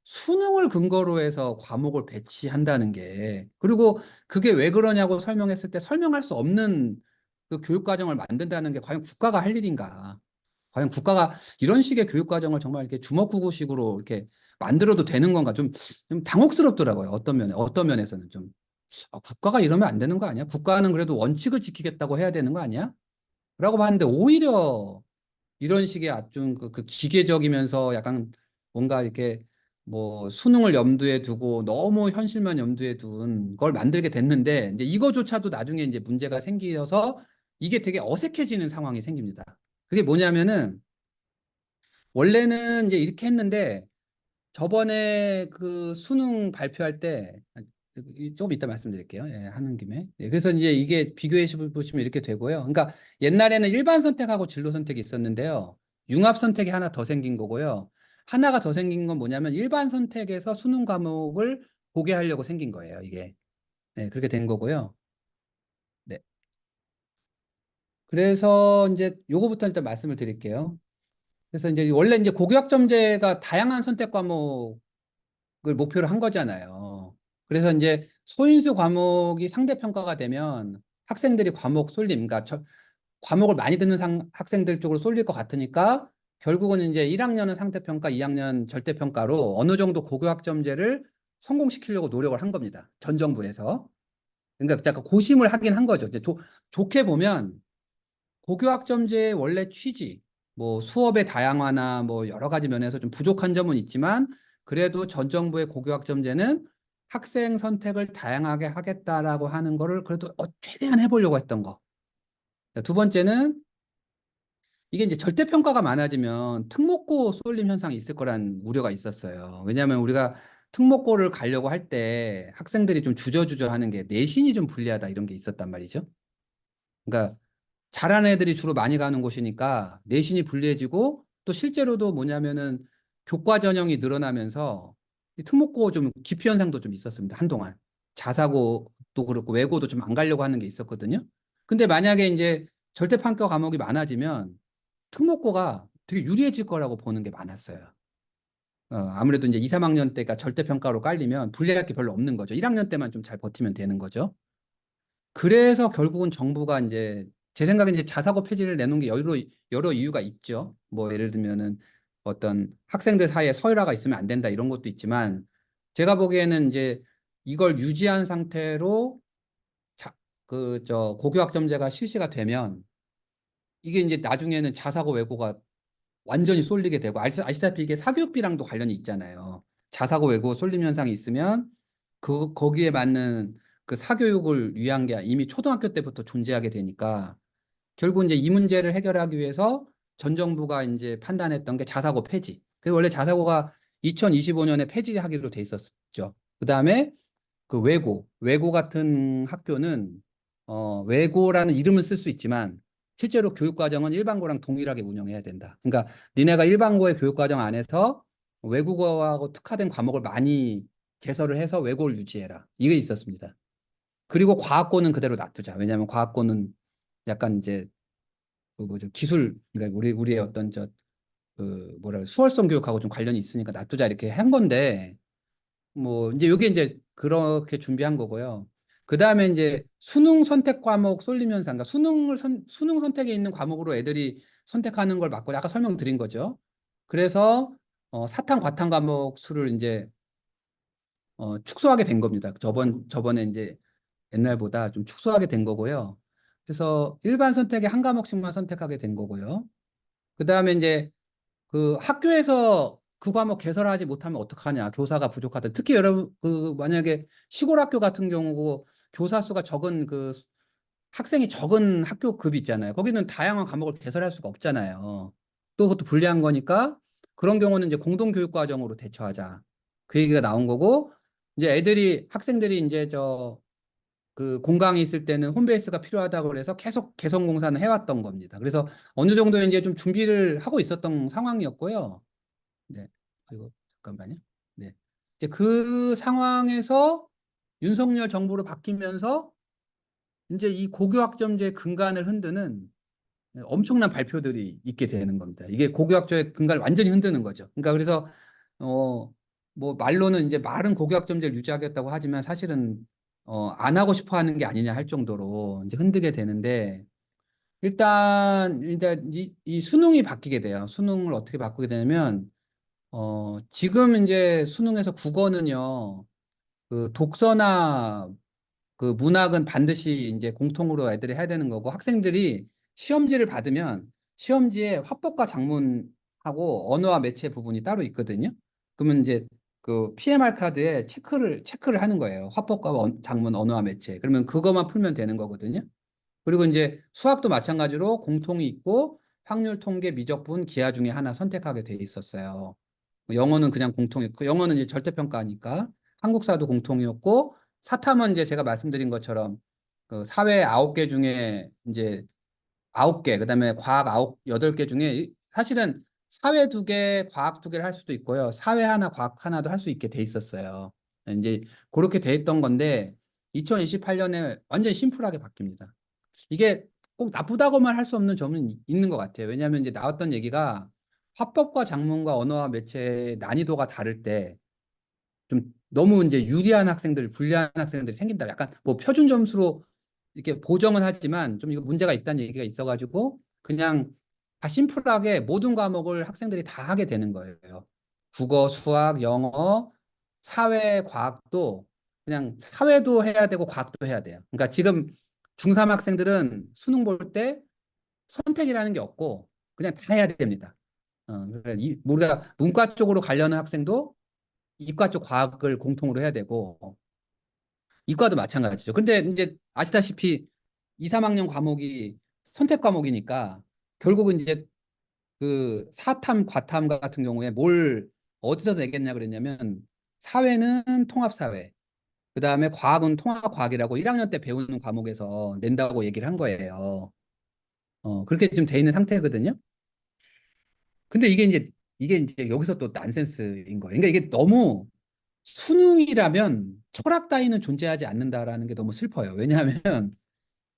수능을 근거로 해서 과목을 배치한다는 게 그리고 그게 왜 그러냐고 설명했을 때 설명할 수 없는 그 교육과정을 만든다는 게 과연 국가가 할 일인가? 과연 국가가 이런 식의 교육과정을 정말 이렇게 주먹구구식으로 이렇게 만들어도 되는 건가? 좀 당혹스럽더라고요. 어떤 면에서는 좀. 국가가 이러면 안 되는 거 아니야? 국가는 그래도 원칙을 지키겠다고 해야 되는 거 아니야? 라고 봤는데 오히려 이런 식의 아주 그 기계적이면서 약간 뭔가 이렇게 뭐 수능을 염두에 두고 너무 현실만 염두에 둔 걸 만들게 됐는데 이제 이거조차도 나중에 이제 문제가 생겨서 이게 되게 어색해지는 상황이 생깁니다. 그게 뭐냐면은 원래는 이제 이렇게 했는데 저번에 그 수능 발표할 때 조금 이따 말씀드릴게요. 예, 하는 김에. 예, 그래서 이제 이게 비교해 보시면 이렇게 되고요. 그러니까 옛날에는 일반 선택하고 진로 선택이 있었는데요. 융합 선택이 하나 더 생긴 거고요. 하나가 더 생긴 건 뭐냐면 일반 선택에서 수능 과목을 보게 하려고 생긴 거예요. 이게. 네, 그렇게 된 거고요. 네. 그래서 이제 요거부터 일단 말씀을 드릴게요. 그래서 이제 원래 이제 고교학점제가 다양한 선택 과목 을 목표로 한 거잖아요. 그래서 이제 소인수 과목이 상대평가가 되면 학생들이 과목 쏠림, 그러니까 과목을 많이 듣는 학생들 쪽으로 쏠릴 것 같으니까 결국은 이제 1학년은 상대평가, 2학년 절대평가로 어느 정도 고교학점제를 성공시키려고 노력을 한 겁니다. 전 정부에서. 그러니까 약간 고심을 하긴 한 거죠. 이제 좋게 보면 고교학점제의 원래 취지, 뭐 수업의 다양화나 뭐 여러 가지 면에서 좀 부족한 점은 있지만 그래도 전 정부의 고교학점제는 학생 선택을 다양하게 하겠다라고 하는 거를 그래도 최대한 해보려고 했던 거. 두 번째는 이게 이제 절대평가가 많아지면 특목고 쏠림 현상이 있을 거란 우려가 있었어요. 왜냐하면 우리가 특목고를 가려고 할 때 학생들이 좀 주저주저 하는 게 내신이 좀 불리하다 이런 게 있었단 말이죠. 그러니까 잘하는 애들이 주로 많이 가는 곳이니까 내신이 불리해지고 또 실제로도 뭐냐면은 교과 전형이 늘어나면서 이 특목고 좀 기피 현상도 좀 있었습니다. 한동안. 자사고도 그렇고 외고도 좀 안 가려고 하는 게 있었거든요. 근데 만약에 이제 절대평가 과목이 많아지면 특목고가 되게 유리해질 거라고 보는 게 많았어요. 아무래도 이제 2, 3학년 때가 절대평가로 깔리면 불리할 게 별로 없는 거죠. 1학년 때만 좀 잘 버티면 되는 거죠. 그래서 결국은 정부가 이제 제 생각에 이제 자사고 폐지를 내놓은 게 여러 이유가 있죠. 뭐 예를 들면은 어떤 학생들 사이에 서열화가 있으면 안 된다 이런 것도 있지만 제가 보기에는 이제 이걸 유지한 상태로 고교학점제가 실시가 되면 이게 이제 나중에는 자사고 외고가 완전히 쏠리게 되고 아시다시피 이게 사교육비랑도 관련이 있잖아요. 자사고 외고 쏠림 현상이 있으면 거기에 맞는 그 사교육을 위한 게 이미 초등학교 때부터 존재하게 되니까 결국 이제 이 문제를 해결하기 위해서 전 정부가 이제 판단했던 게 자사고 폐지. 그래서 원래 자사고가 2025년에 폐지하기로 돼 있었죠. 그다음에 그 외고 같은 학교는 외고라는 이름은 쓸 수 있지만 실제로 교육과정은 일반고랑 동일하게 운영해야 된다. 그러니까 니네가 일반고의 교육과정 안에서 외국어하고 특화된 과목을 많이 개설을 해서 외고를 유지해라. 이게 있었습니다. 그리고 과학고는 그대로 놔두자. 왜냐하면 과학고는 약간 이제 그 뭐죠 기술 그러니까 우리의 어떤 저 그 뭐라 수월성 교육하고 좀 관련이 있으니까 놔두자 이렇게 한 건데 뭐 이제 요게 이제 그렇게 준비한 거고요. 그 다음에 이제 수능 선택 과목 쏠림 현상, 그러니까 수능 선택에 있는 과목으로 애들이 선택하는 걸 막고 아까 설명드린 거죠. 그래서 사탐 과탐 과목 수를 이제 축소하게 된 겁니다. 저번에 이제 옛날보다 좀 축소하게 된 거고요. 그래서 일반 선택에 한 과목씩만 선택하게 된 거고요. 그 다음에 이제 그 학교에서 그 과목 개설하지 못하면 어떡하냐. 교사가 부족하다. 특히 여러분 그 만약에 시골 학교 같은 경우고 교사 수가 적은 그 학생이 적은 학교급이 있잖아요. 거기는 다양한 과목을 개설할 수가 없잖아요. 또 그것도 불리한 거니까 그런 경우는 이제 공동교육과정으로 대처하자. 그 얘기가 나온 거고 이제 학생들이 이제 그 공강이 있을 때는 홈베이스가 필요하다고 그래서 계속 개선 공사는 해왔던 겁니다. 그래서 어느 정도 이제 좀 준비를 하고 있었던 상황이었고요. 네. 이거 잠깐만요. 네. 이제 그 상황에서 윤석열 정부로 바뀌면서 이제 이 고교학점제 근간을 흔드는 엄청난 발표들이 있게 되는 겁니다. 이게 고교학점제 근간을 완전히 흔드는 거죠. 그러니까 그래서 어 뭐 말로는 이제 말은 고교학점제를 유지하겠다고 하지만 사실은 안 하고 싶어 하는 게 아니냐 할 정도로 이제 흔들게 되는데 일단 이 수능이 바뀌게 돼요. 수능을 어떻게 바꾸게 되냐면 지금 이제 수능에서 국어는요, 그 독서나 그 문학은 반드시 이제 공통으로 애들이 해야 되는 거고 학생들이 시험지를 받으면 시험지에 화법과 작문하고 언어와 매체 부분이 따로 있거든요. 그러면 이제 그 PMR 카드에 체크를 하는 거예요. 화법과 작문, 언어와 매체. 그러면 그것만 풀면 되는 거거든요. 그리고 이제 수학도 마찬가지로 공통이 있고 확률, 통계, 미적분, 기하 중에 하나 선택하게 돼 있었어요. 영어는 그냥 공통이었고 영어는 이제 절대평가니까 한국사도 공통이었고 사탐은 이제 제가 말씀드린 것처럼 그 사회 9개 중에 이제 9개 그다음에 과학 8개 중에 사실은 사회 2개, 과학 2개를 할 수도 있고요. 사회 하나, 과학 하나도 할 수 있게 돼 있었어요. 이제 그렇게 돼 있던 건데 2028년에 완전 심플하게 바뀝니다. 이게 꼭 나쁘다고만 할 수 없는 점은 있는 것 같아요. 왜냐하면 이제 나왔던 얘기가 화법과 작문과 언어와 매체의 난이도가 다를 때 좀 너무 이제 유리한 학생들, 불리한 학생들이 생긴다. 약간 뭐 표준 점수로 이렇게 보정은 하지만 좀 이거 문제가 있다는 얘기가 있어가지고 그냥 다 심플하게 모든 과목을 학생들이 다 하게 되는 거예요. 국어, 수학, 영어, 사회, 과학도 그냥 사회도 해야 되고 과학도 해야 돼요. 그러니까 지금 중3 학생들은 수능 볼 때 선택이라는 게 없고 그냥 다 해야 됩니다. 그러니까 우리가 문과 쪽으로 가려는 학생도 이과 쪽 과학을 공통으로 해야 되고 이과도 마찬가지죠. 근데 이제 아시다시피 2, 3학년 과목이 선택 과목이니까 결국은 이제 그 사탐, 과탐 같은 경우에 뭘 어디서 내겠냐 그랬냐면 사회는 통합사회, 그 다음에 과학은 통합과학이라고 1학년 때 배우는 과목에서 낸다고 얘기를 한 거예요. 그렇게 좀 돼 있는 상태거든요. 근데 이게 이제 여기서 또 난센스인 거예요. 그러니까 이게 너무 수능이라면 철학 따위는 존재하지 않는다라는 게 너무 슬퍼요. 왜냐하면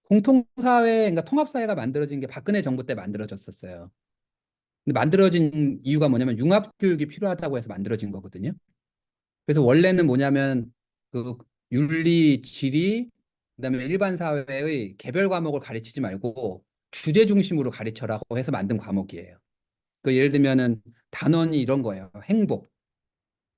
공통사회, 그러니까 통합사회가 만들어진 게 박근혜 정부 때 만들어졌었어요. 근데 만들어진 이유가 뭐냐면 융합교육이 필요하다고 해서 만들어진 거거든요. 그래서 원래는 뭐냐면 그 윤리, 지리, 그다음에 일반 사회의 개별 과목을 가르치지 말고 주제 중심으로 가르쳐라고 해서 만든 과목이에요. 그 예를 들면은 단원이 이런 거예요. 행복,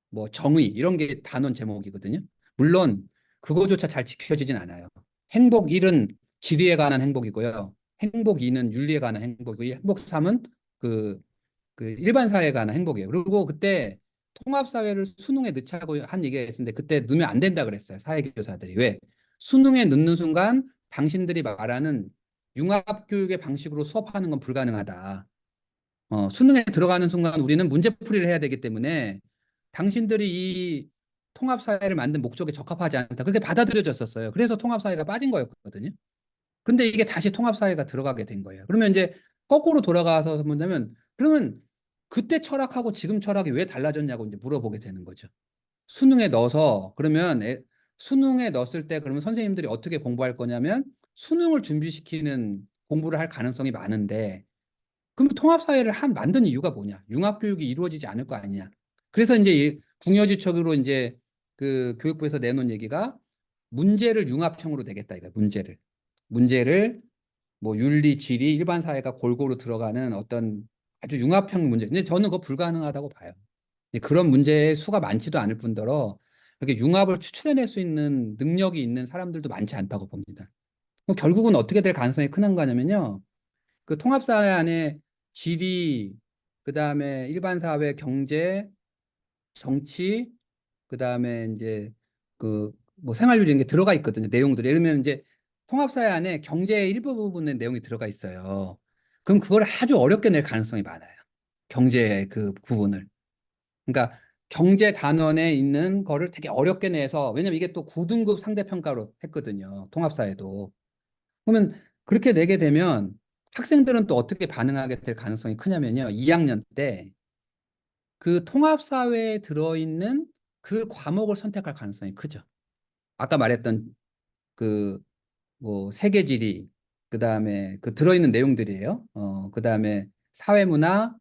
뭐 정의 이런 게 단원 제목이거든요. 물론 그거조차 잘 지켜지진 않아요. 행복 1은 지리에 관한 행복이고요. 행복 2는 윤리에 관한 행복이고 행복 3은 그, 그 일반 사회에 관한 행복이에요. 그리고 그때 통합사회를 수능에 넣자고 한 얘기가 있었는데 그때 넣으면 안 된다 그랬어요. 사회교사들이. 왜? 수능에 넣는 순간 당신들이 말하는 융합교육의 방식으로 수업하는 건 불가능하다. 수능에 들어가는 순간 우리는 문제풀이를 해야 되기 때문에 당신들이 이 통합사회를 만든 목적에 적합하지 않다. 그렇게 받아들여졌었어요. 그래서 통합사회가 빠진 거였거든요. 근데 이게 다시 통합사회가 들어가게 된 거예요. 그러면 이제 거꾸로 돌아가서 보자면 그러면 그때 철학하고 지금 철학이 왜 달라졌냐고 이제 물어보게 되는 거죠. 수능에 넣어서 그러면 수능에 넣었을 때 그러면 선생님들이 어떻게 공부할 거냐면 수능을 준비시키는 공부를 할 가능성이 많은데 그럼 통합사회를 만든 이유가 뭐냐? 융합교육이 이루어지지 않을 거 아니냐? 그래서 이제 궁여지책으로 이제 그 교육부에서 내놓은 얘기가 문제를 융합형으로 되겠다 이거야. 문제를 뭐 윤리, 지리, 일반 사회가 골고루 들어가는 어떤 아주 융합형 문제. 근데 저는 그거 불가능하다고 봐요. 그런 문제의 수가 많지도 않을 뿐더러 이렇게 융합을 추출해낼 수 있는 능력이 있는 사람들도 많지 않다고 봅니다. 그럼 결국은 어떻게 될 가능성이 큰 거냐면요. 그 통합사회 안에 지리, 그다음에 일반 사회, 경제, 정치, 그다음에 이제 그 뭐 생활률 이런 게 들어가 있거든요. 내용들이. 예를 들면 이제 통합사회 안에 경제의 일부 부분의 내용이 들어가 있어요. 그럼 그걸 아주 어렵게 낼 가능성이 많아요. 경제의 그 부분을. 그러니까 경제 단원에 있는 거를 되게 어렵게 내서 왜냐면 이게 또 9등급 상대평가로 했거든요. 통합사회도. 그러면 그렇게 내게 되면 학생들은 또 어떻게 반응하게 될 가능성이 크냐면요. 2학년 때 그 통합사회에 들어있는 그 과목을 선택할 가능성이 크죠. 아까 말했던 그 뭐 세계지리, 그 다음에 그 들어있는 내용들이에요. 그 다음에 사회문화,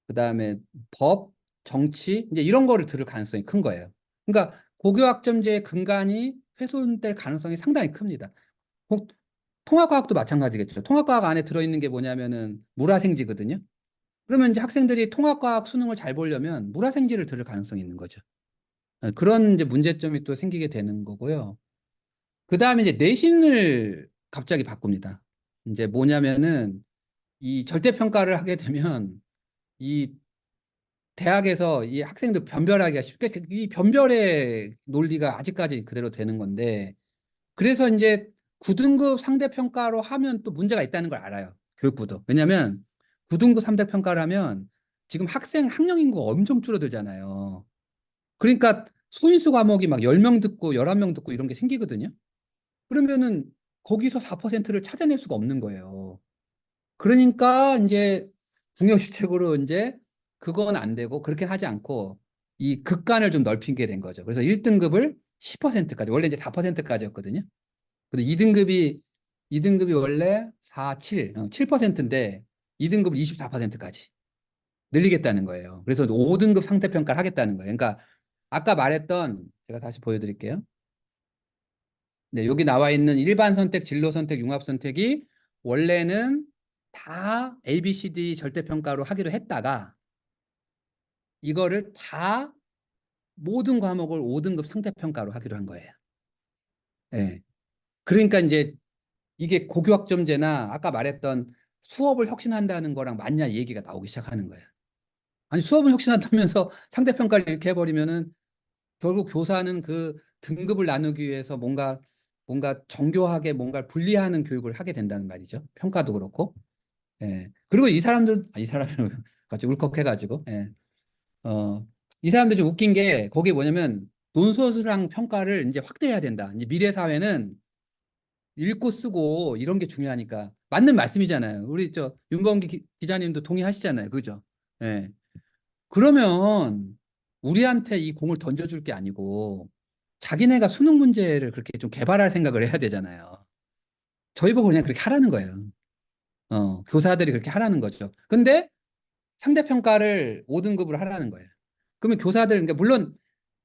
그 다음에 법, 정치, 이제 이런 거를 들을 가능성이 큰 거예요. 그러니까 고교학점제의 근간이 훼손될 가능성이 상당히 큽니다. 뭐 통합과학도 마찬가지겠죠. 통합과학 안에 들어있는 게 뭐냐면은 물화생지거든요. 그러면 이제 학생들이 통합과학 수능을 잘 보려면 물화생지를 들을 가능성이 있는 거죠. 그런 이제 문제점이 또 생기게 되는 거고요. 그 다음에 이제 내신을 갑자기 바꿉니다. 이제 뭐냐면은 이 절대평가를 하게 되면 이 대학에서 이 학생들 변별하기가 쉽게 이 변별의 논리가 아직까지 그대로 되는 건데 그래서 이제 9등급 상대평가로 하면 또 문제가 있다는 걸 알아요. 교육부도. 왜냐하면 9등급 상대평가를 하면 지금 학생 학령 인구가 엄청 줄어들잖아요. 그러니까 소인수 과목이 막 10명 듣고 11명 듣고 이런 게 생기거든요. 그러면은 거기서 4%를 찾아낼 수가 없는 거예요. 그러니까 이제 중요시책으로 이제 그건 안 되고 그렇게 하지 않고 이 극간을 좀 넓히게 된 거죠. 그래서 1등급을 10%까지 원래 이제 4%까지였거든요. 근데 2등급이 원래 4, 7, 7%인데 2등급을 24%까지 늘리겠다는 거예요. 그래서 5등급 상대평가를 하겠다는 거예요. 그러니까 아까 말했던 제가 다시 보여드릴게요. 네, 여기 나와 있는 일반 선택, 진로 선택, 융합 선택이 원래는 다 A, B, C, D 절대평가로 하기로 했다가 이거를 다 모든 과목을 5등급 상대평가로 하기로 한 거예요. 네. 그러니까 이제 이게 고교학점제나 아까 말했던 수업을 혁신한다는 거랑 맞냐 이 얘기가 나오기 시작하는 거예요. 아니 수업을 혁신한다면서 상대평가를 이렇게 해버리면은 결국 교사는 그 등급을 나누기 위해서 뭔가 정교하게 뭔가를 분리하는 교육을 하게 된다는 말이죠. 평가도 그렇고. 예. 그리고 이 사람은 갑자기 울컥해가지고, 예. 어, 이 사람들 좀 웃긴 게 거기에 뭐냐면 논소수랑 평가를 이제 확대해야 된다. 이제 미래 사회는 읽고 쓰고 이런 게 중요하니까 맞는 말씀이잖아요. 우리 저 윤범기 기자님도 동의하시잖아요. 그죠? 예. 그러면 우리한테 이 공을 던져줄 게 아니고 자기네가 수능 문제를 그렇게 좀 개발할 생각을 해야 되잖아요. 저희 보고 그냥 그렇게 하라는 거예요. 교사들이 그렇게 하라는 거죠. 근데 상대평가를 5등급으로 하라는 거예요. 그러면 그러니까 물론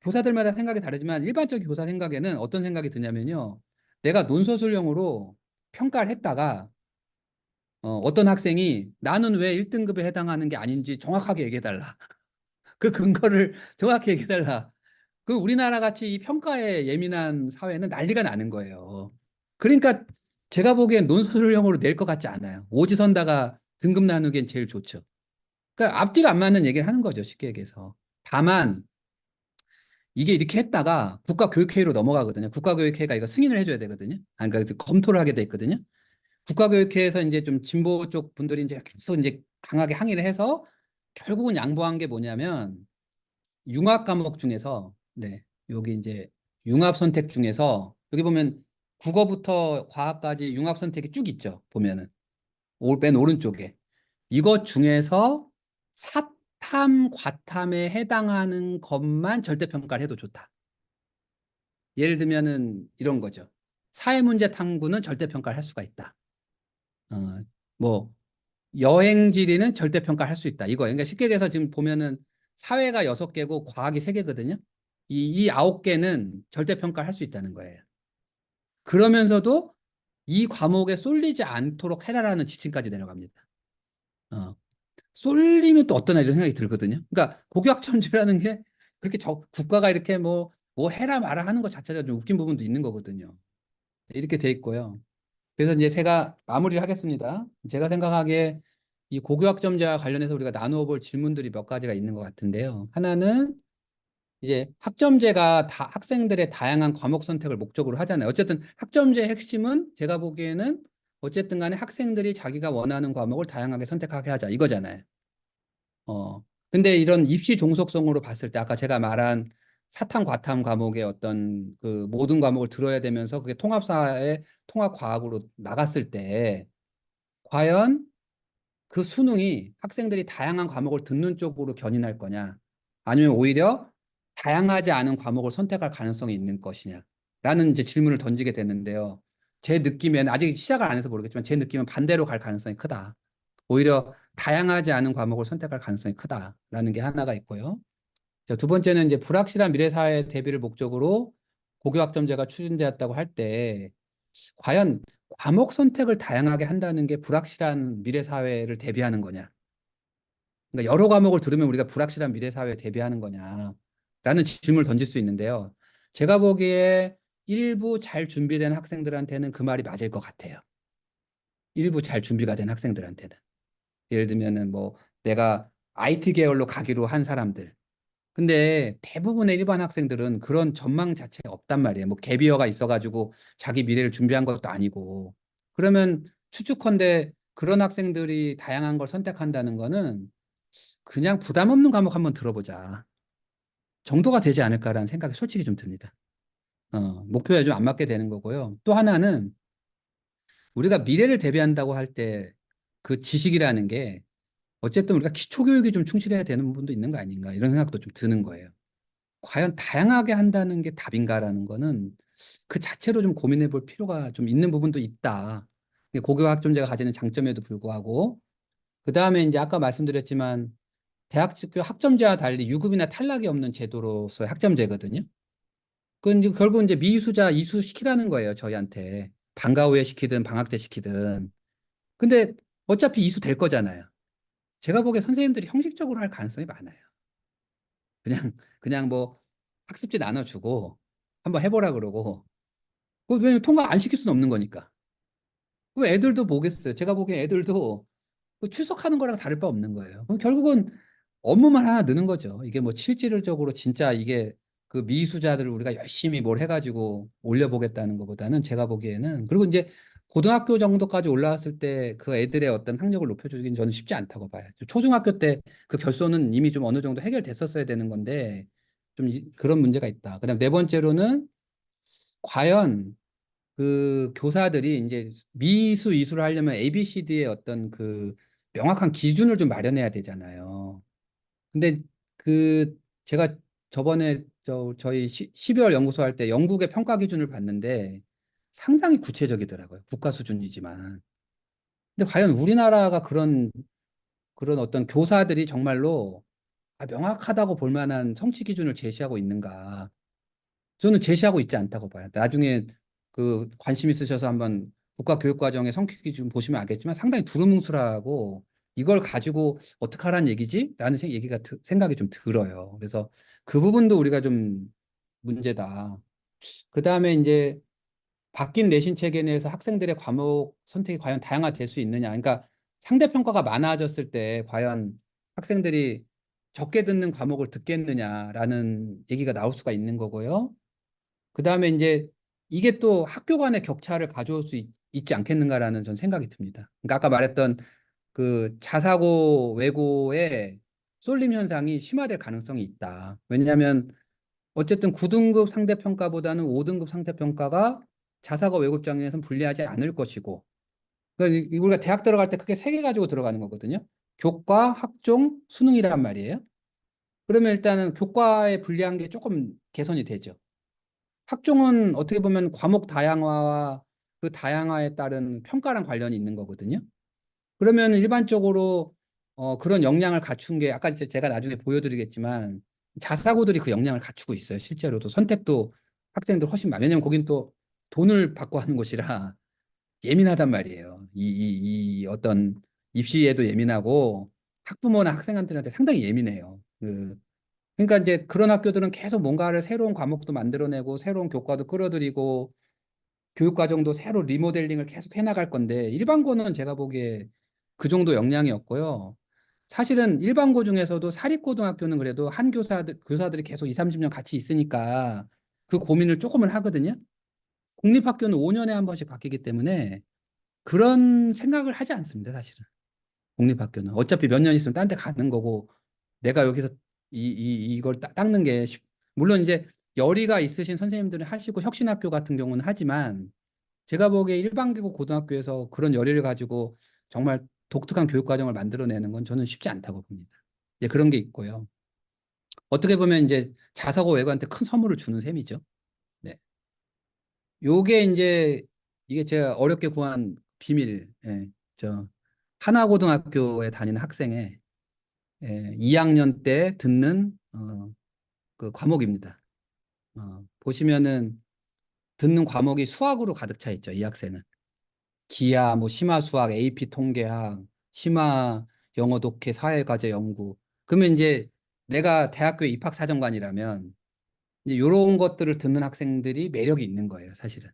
교사들마다 생각이 다르지만 일반적인 교사 생각에는 어떤 생각이 드냐면요. 내가 논서술형으로 평가를 했다가 어떤 학생이 나는 왜 1등급에 해당하는 게 아닌지 정확하게 얘기해달라. 그 근거를 정확히 얘기해달라. 그 우리나라 같이 이 평가에 예민한 사회는 난리가 나는 거예요. 그러니까 제가 보기엔 논술형으로 낼 것 같지 않아요. 오지선다가 등급 나누기엔 제일 좋죠. 그러니까 앞뒤가 안 맞는 얘기를 하는 거죠. 쉽게 얘기해서. 다만 이게 이렇게 했다가 국가교육회의로 넘어가거든요. 국가교육회의가 이거 승인을 해줘야 되거든요. 그러니까 검토를 하게 돼 있거든요. 국가교육회에서 이제 좀 진보 쪽 분들이 이제 계속 이제 강하게 항의를 해서 결국은 양보한 게 뭐냐면 융합 과목 중에서 네. 여기 이제 융합 선택 중에서 여기 보면 국어부터 과학까지 융합 선택이 쭉 있죠. 보면은 맨 오른쪽에 이것 중에서 사탐, 과탐에 해당하는 것만 절대평가를 해도 좋다. 예를 들면은 이런 거죠. 사회문제 탐구는 절대평가를 할 수가 있다. 어, 뭐 여행 지리는 절대평가를 할 수 있다. 이거 그러니까 쉽게 얘기해서 지금 보면은 사회가 6개고 과학이 3개거든요. 이 9개는 절대평가를 할 수 있다는 거예요. 그러면서도 이 과목에 쏠리지 않도록 해라라는 지침까지 내려갑니다. 어, 쏠리면 또 어떠나 이런 생각이 들거든요. 그러니까 고교학점제라는 게 그렇게 국가가 이렇게 뭐 해라 마라 하는 것 자체가 좀 웃긴 부분도 있는 거거든요. 이렇게 돼 있고요. 그래서 이제 제가 마무리를 하겠습니다. 제가 생각하기에 이 고교학점제와 관련해서 우리가 나누어 볼 질문들이 몇 가지가 있는 것 같은데요. 하나는 이제 학점제가 학생들의 다양한 과목 선택을 목적으로 하잖아요. 어쨌든 학점제의 핵심은 제가 보기에는 어쨌든 간에 학생들이 자기가 원하는 과목을 다양하게 선택하게 하자 이거잖아요. 근데 이런 입시 종속성으로 봤을 때 아까 제가 말한 사탐, 과탐 과목의 어떤 그 모든 과목을 들어야 되면서 그게 통합사회, 통합과학으로 나갔을 때 과연 그 수능이 학생들이 다양한 과목을 듣는 쪽으로 견인할 거냐 아니면 오히려 다양하지 않은 과목을 선택할 가능성이 있는 것이냐 라는 이제 질문을 던지게 됐는데요. 제 느낌에는 아직 시작을 안 해서 모르겠지만 제 느낌은 반대로 갈 가능성이 크다. 오히려 다양하지 않은 과목을 선택할 가능성이 크다라는 게 하나가 있고요. 자, 두 번째는 이제 불확실한 미래사회 대비를 목적으로 고교학점제가 추진되었다고 할 때 과연 과목 선택을 다양하게 한다는 게 불확실한 미래사회를 대비하는 거냐? 그러니까 여러 과목을 들으면 우리가 불확실한 미래사회에 대비하는 거냐? 라는 질문을 던질 수 있는데요. 제가 보기에 일부 잘 준비된 학생들한테는 그 말이 맞을 것 같아요. 일부 잘 준비가 된 학생들한테는. 예를 들면은 뭐 내가 IT 계열로 가기로 한 사람들. 근데 대부분의 일반 학생들은 그런 전망 자체가 없단 말이에요. 뭐 갭이어가 있어가지고 자기 미래를 준비한 것도 아니고. 그러면 추측컨대 그런 학생들이 다양한 걸 선택한다는 거는 그냥 부담 없는 과목 한번 들어보자. 정도가 되지 않을까라는 생각이 솔직히 좀 듭니다. 목표에 좀 안 맞게 되는 거고요. 또 하나는 우리가 미래를 대비한다고 할 때 그 지식이라는 게 어쨌든 우리가 기초 교육이 좀 충실해야 되는 부분도 있는 거 아닌가 이런 생각도 좀 드는 거예요. 과연 다양하게 한다는 게 답인가라는 거는 그 자체로 좀 고민해 볼 필요가 좀 있는 부분도 있다. 고교 학점제가 가지는 장점에도 불구하고 그 다음에 이제 아까 말씀드렸지만 대학교 학점제와 달리 유급이나 탈락이 없는 제도로서의 학점제거든요. 그건 이제 결국 이제 미수자 이수시키라는 거예요, 저희한테. 방과 후에 시키든 방학 때 시키든. 근데 어차피 이수 될 거잖아요. 제가 보기에 선생님들이 형식적으로 할 가능성이 많아요. 그냥 뭐 학습지 나눠주고 한번 해보라 그러고 왜냐면 통과 안 시킬 수는 없는 거니까. 그 애들도 보겠어요. 제가 보기엔 애들도 그 출석하는 거랑 다를 바 없는 거예요. 그럼 결국은 업무만 하나 느는 거죠. 이게 뭐 실질적으로 진짜 이게 그 미수자들을 우리가 열심히 뭘 해가지고 올려보겠다는 것보다는 제가 보기에는 그리고 이제 고등학교 정도까지 올라왔을 때 그 애들의 어떤 학력을 높여주긴 저는 쉽지 않다고 봐요. 초중학교 때 그 결손은 이미 좀 어느 정도 해결됐었어야 되는 건데 좀 그런 문제가 있다. 그다음 네 번째로는 과연 그 교사들이 이제 미수 이수를 하려면 ABCD의 어떤 그 명확한 기준을 좀 마련해야 되잖아요. 근데 그 제가 저번에 저희 12월 연구소 할 때 영국의 평가 기준을 봤는데 상당히 구체적이더라고요. 국가 수준이지만. 근데 과연 우리나라가 그런 어떤 교사들이 정말로 명확하다고 볼 만한 성취 기준을 제시하고 있는가? 저는 제시하고 있지 않다고 봐요. 나중에 그 관심 있으셔서 한번 국가교육과정의 성취 기준 보시면 알겠지만 상당히 두루뭉술하고 이걸 가지고 어떻게 하라는 얘기지? 라는 생각이 좀 들어요. 그래서 그 부분도 우리가 좀 문제다. 그 다음에 이제 바뀐 내신 체계 내에서 학생들의 과목 선택이 과연 다양화될 수 있느냐. 그러니까 상대평가가 많아졌을 때 과연 학생들이 적게 듣는 과목을 듣겠느냐라는 얘기가 나올 수가 있는 거고요. 그 다음에 이제 이게 또 학교 간의 격차를 가져올 수 있지 않겠는가라는 전 생각이 듭니다. 그러니까 아까 말했던 그 자사고 외고의 쏠림 현상이 심화될 가능성이 있다. 왜냐하면 어쨌든 9등급 상대평가보다는 5등급 상대평가가 자사고 외국 장려에서는 불리하지 않을 것이고, 그러니까 우리가 대학 들어갈 때 크게 세 개 가지고 들어가는 거거든요. 교과, 학종, 수능이란 말이에요. 그러면 일단은 교과에 불리한 게 조금 개선이 되죠. 학종은 어떻게 보면 과목 다양화와 그 다양화에 따른 평가랑 관련이 있는 거거든요. 그러면 일반적으로 그런 역량을 갖춘 게 아까 제가 나중에 보여드리겠지만 자사고들이 그 역량을 갖추고 있어요. 실제로도 선택도 학생들 훨씬 많아요. 왜냐면 거긴 또 돈을 받고 하는 곳이라 예민하단 말이에요. 이 어떤 입시에도 예민하고 학부모나 학생한테한테 상당히 예민해요. 그러니까 이제 그런 학교들은 계속 뭔가를 새로운 과목도 만들어내고 새로운 교과도 끌어들이고 교육과정도 새로 리모델링을 계속 해나갈 건데 일반고는 제가 보기에 그 정도 역량이 없고요. 사실은 일반고 중에서도 사립고등학교는 그래도 한 교사들이 계속 2, 30년 같이 있으니까 그 고민을 조금은 하거든요. 공립학교는 5년에 한 번씩 바뀌기 때문에 그런 생각을 하지 않습니다, 사실은. 공립학교는. 어차피 몇 년 있으면 딴 데 가는 거고 내가 여기서 이걸 닦는 게 물론 이제 열의가 있으신 선생님들은 하시고 혁신학교 같은 경우는 하지만 제가 보기에 일반기고 고등학교에서 그런 열의를 가지고 정말 독특한 교육 과정을 만들어내는 건 저는 쉽지 않다고 봅니다. 이제 그런 게 있고요. 어떻게 보면 이제 자사고 외고한테 큰 선물을 주는 셈이죠. 네. 요게 이제 이게 제가 어렵게 구한 비밀. 예. 저 하나고등학교에 다니는 학생의 2학년 때 듣는 그 과목입니다. 보시면은 듣는 과목이 수학으로 가득 차 있죠. 이 학생은. 기하, 뭐 심화 수학, AP 통계학, 심화 영어 독해, 사회과제 연구. 그러면 이제 내가 대학교 입학 사정관이라면 이제 이런 것들을 듣는 학생들이 매력이 있는 거예요, 사실은.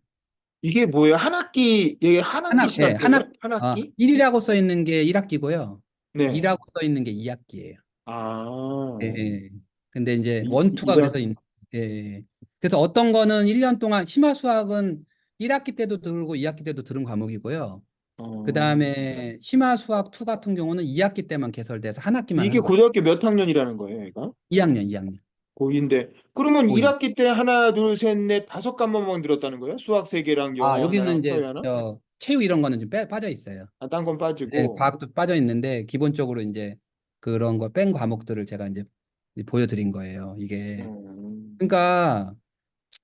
이게 뭐예요? 이게 한 학기 예, 시간표예요? 한 학기? 1이라고 써 있는 게 1학기고요. 네. 2라고 써 있는 게 2학기예요. 예, 아, 예. 근데 이제 원투가 그래서 이런, 예, 예. 그래서 어떤 거는 1년 동안 심화 수학은 1학기 때도 들고 2학기 때도 들은 과목이고요. 어, 그다음에 심화 수학 2 같은 경우는 2학기 때만 개설돼서 한 학기만 이게 한 거예요. 고등학교 몇 학년이라는 거예요, 얘가? 2학년, 2학년. 고2인데. 그러면 고2. 1학기 때 하나, 둘, 셋, 넷, 다섯 과목만 들었다는 거예요? 수학 세 개랑 영어 여기는 하나랑 사회 이제 하나? 체육 이런 거는 좀 빠져 있어요. 아, 딴 건 예, 빠지고. 과학도 빠져 있는데 기본적으로 이제 그런 거 뺀 과목들을 제가 이제 보여드린 거예요. 이게 음, 그러니까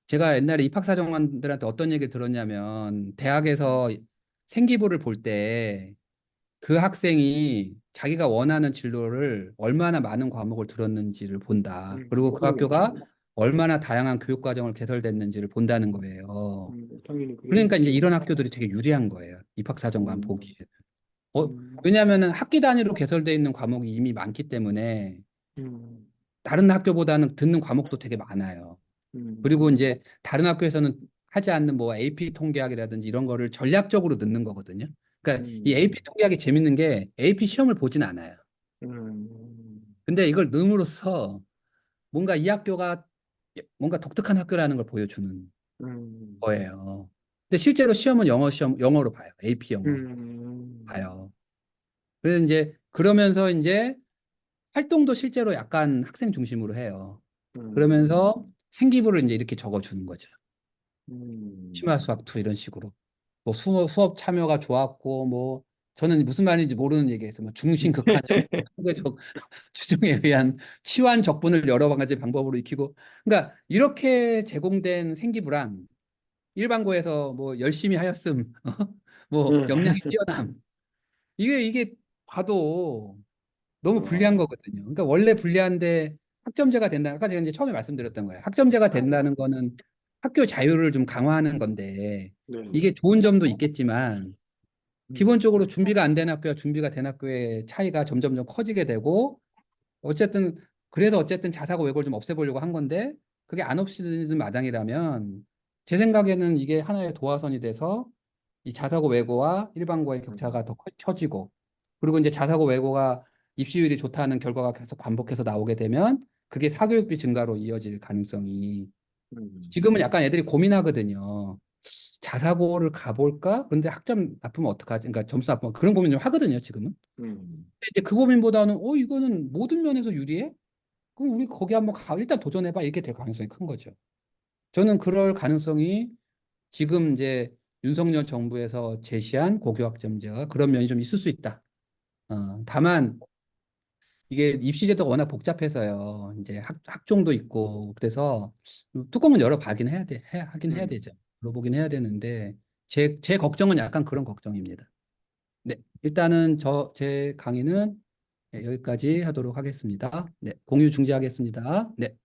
제가 옛날에 입학사정관들한테 어떤 얘기를 들었냐면 대학에서 생기부를 볼 때 그 학생이 자기가 원하는 진로를 얼마나 많은 과목을 들었는지를 본다. 그리고 그 학교가 그러겠죠. 얼마나 다양한 교육 과정을 개설됐는지를 본다는 거예요. 당연히 그러니까 이제 그러겠죠. 이런 학교들이 되게 유리한 거예요. 입학사정관 음, 보기에. 음, 왜냐하면은 학기 단위로 개설되어 있는 과목이 이미 많기 때문에 음, 다른 학교보다는 듣는 과목도 되게 많아요. 그리고 음, 이제 다른 학교에서는 하지 않는 뭐 AP 통계학이라든지 이런 거를 전략적으로 넣는 거거든요. 그러니까 이 음, AP 통계학이 재밌는 게 AP 시험을 보진 않아요. 음, 근데 이걸 넣음으로써 뭔가 이 학교가 뭔가 독특한 학교라는 걸 보여주는 음, 거예요. 근데 실제로 시험은 영어로 봐요. AP 영어 음, 봐요. 그래서 이제 그러면서 이제 활동도 실제로 약간 학생 중심으로 해요. 음, 그러면서 생기부를 이제 이렇게 적어주는 거죠. 음. 심화 수학 투 이런 식으로. 뭐 수업 참여가 좋았고 뭐 저는 무슨 말인지 모르는 얘기해서 뭐 중심 극한적 통계적 추정에 의한 치환 적분을 여러 가지 방법으로 익히고 그러니까 이렇게 제공된 생기부랑 일반고에서 뭐 열심히 하였음 뭐 역량이 뛰어남 이게 봐도 너무 불리한 어, 거거든요. 그러니까 원래 불리한데 학점제가 된다. 아까 제가 이제 처음에 말씀드렸던 거예요. 학점제가 된다는 거는 학교 자유를 좀 강화하는 건데 네. 이게 좋은 점도 있겠지만 음, 기본적으로 준비가 안 된 학교와 준비가 된 학교의 차이가 점점점 커지게 되고 어쨌든 그래서 어쨌든 자사고 외고를 좀 없애보려고 한 건데 그게 안 없어지는 마당이라면 제 생각에는 이게 하나의 도화선이 돼서 이 자사고 외고와 일반고의 격차가 더 커지고 그리고 이제 자사고 외고가 입시율이 좋다는 결과가 계속 반복해서 나오게 되면 그게 사교육비 증가로 이어질 가능성이 음, 지금은 약간 애들이 고민하거든요. 자사고를 가볼까? 근데 학점 나쁘면 어떡하지? 그러니까 점수 나쁘면 그런 고민 좀 하거든요, 지금은. 음, 근데 이제 그 고민보다는 이거는 모든 면에서 유리해? 그럼 우리 거기 한번 일단 도전해봐. 이렇게 될 가능성이 큰 거죠. 저는 그럴 가능성이 지금 이제 윤석열 정부에서 제시한 고교학점제가 그런 면이 좀 있을 수 있다. 다만 이게 입시 제도가 워낙 복잡해서요. 이제 학종도 있고 그래서 뚜껑은 열어봐긴 하긴 해야 음. 되죠. 열어보긴 해야 되는데 제 걱정은 약간 그런 걱정입니다. 네, 일단은 제 강의는 여기까지 하도록 하겠습니다. 네, 공유 중지하겠습니다. 네.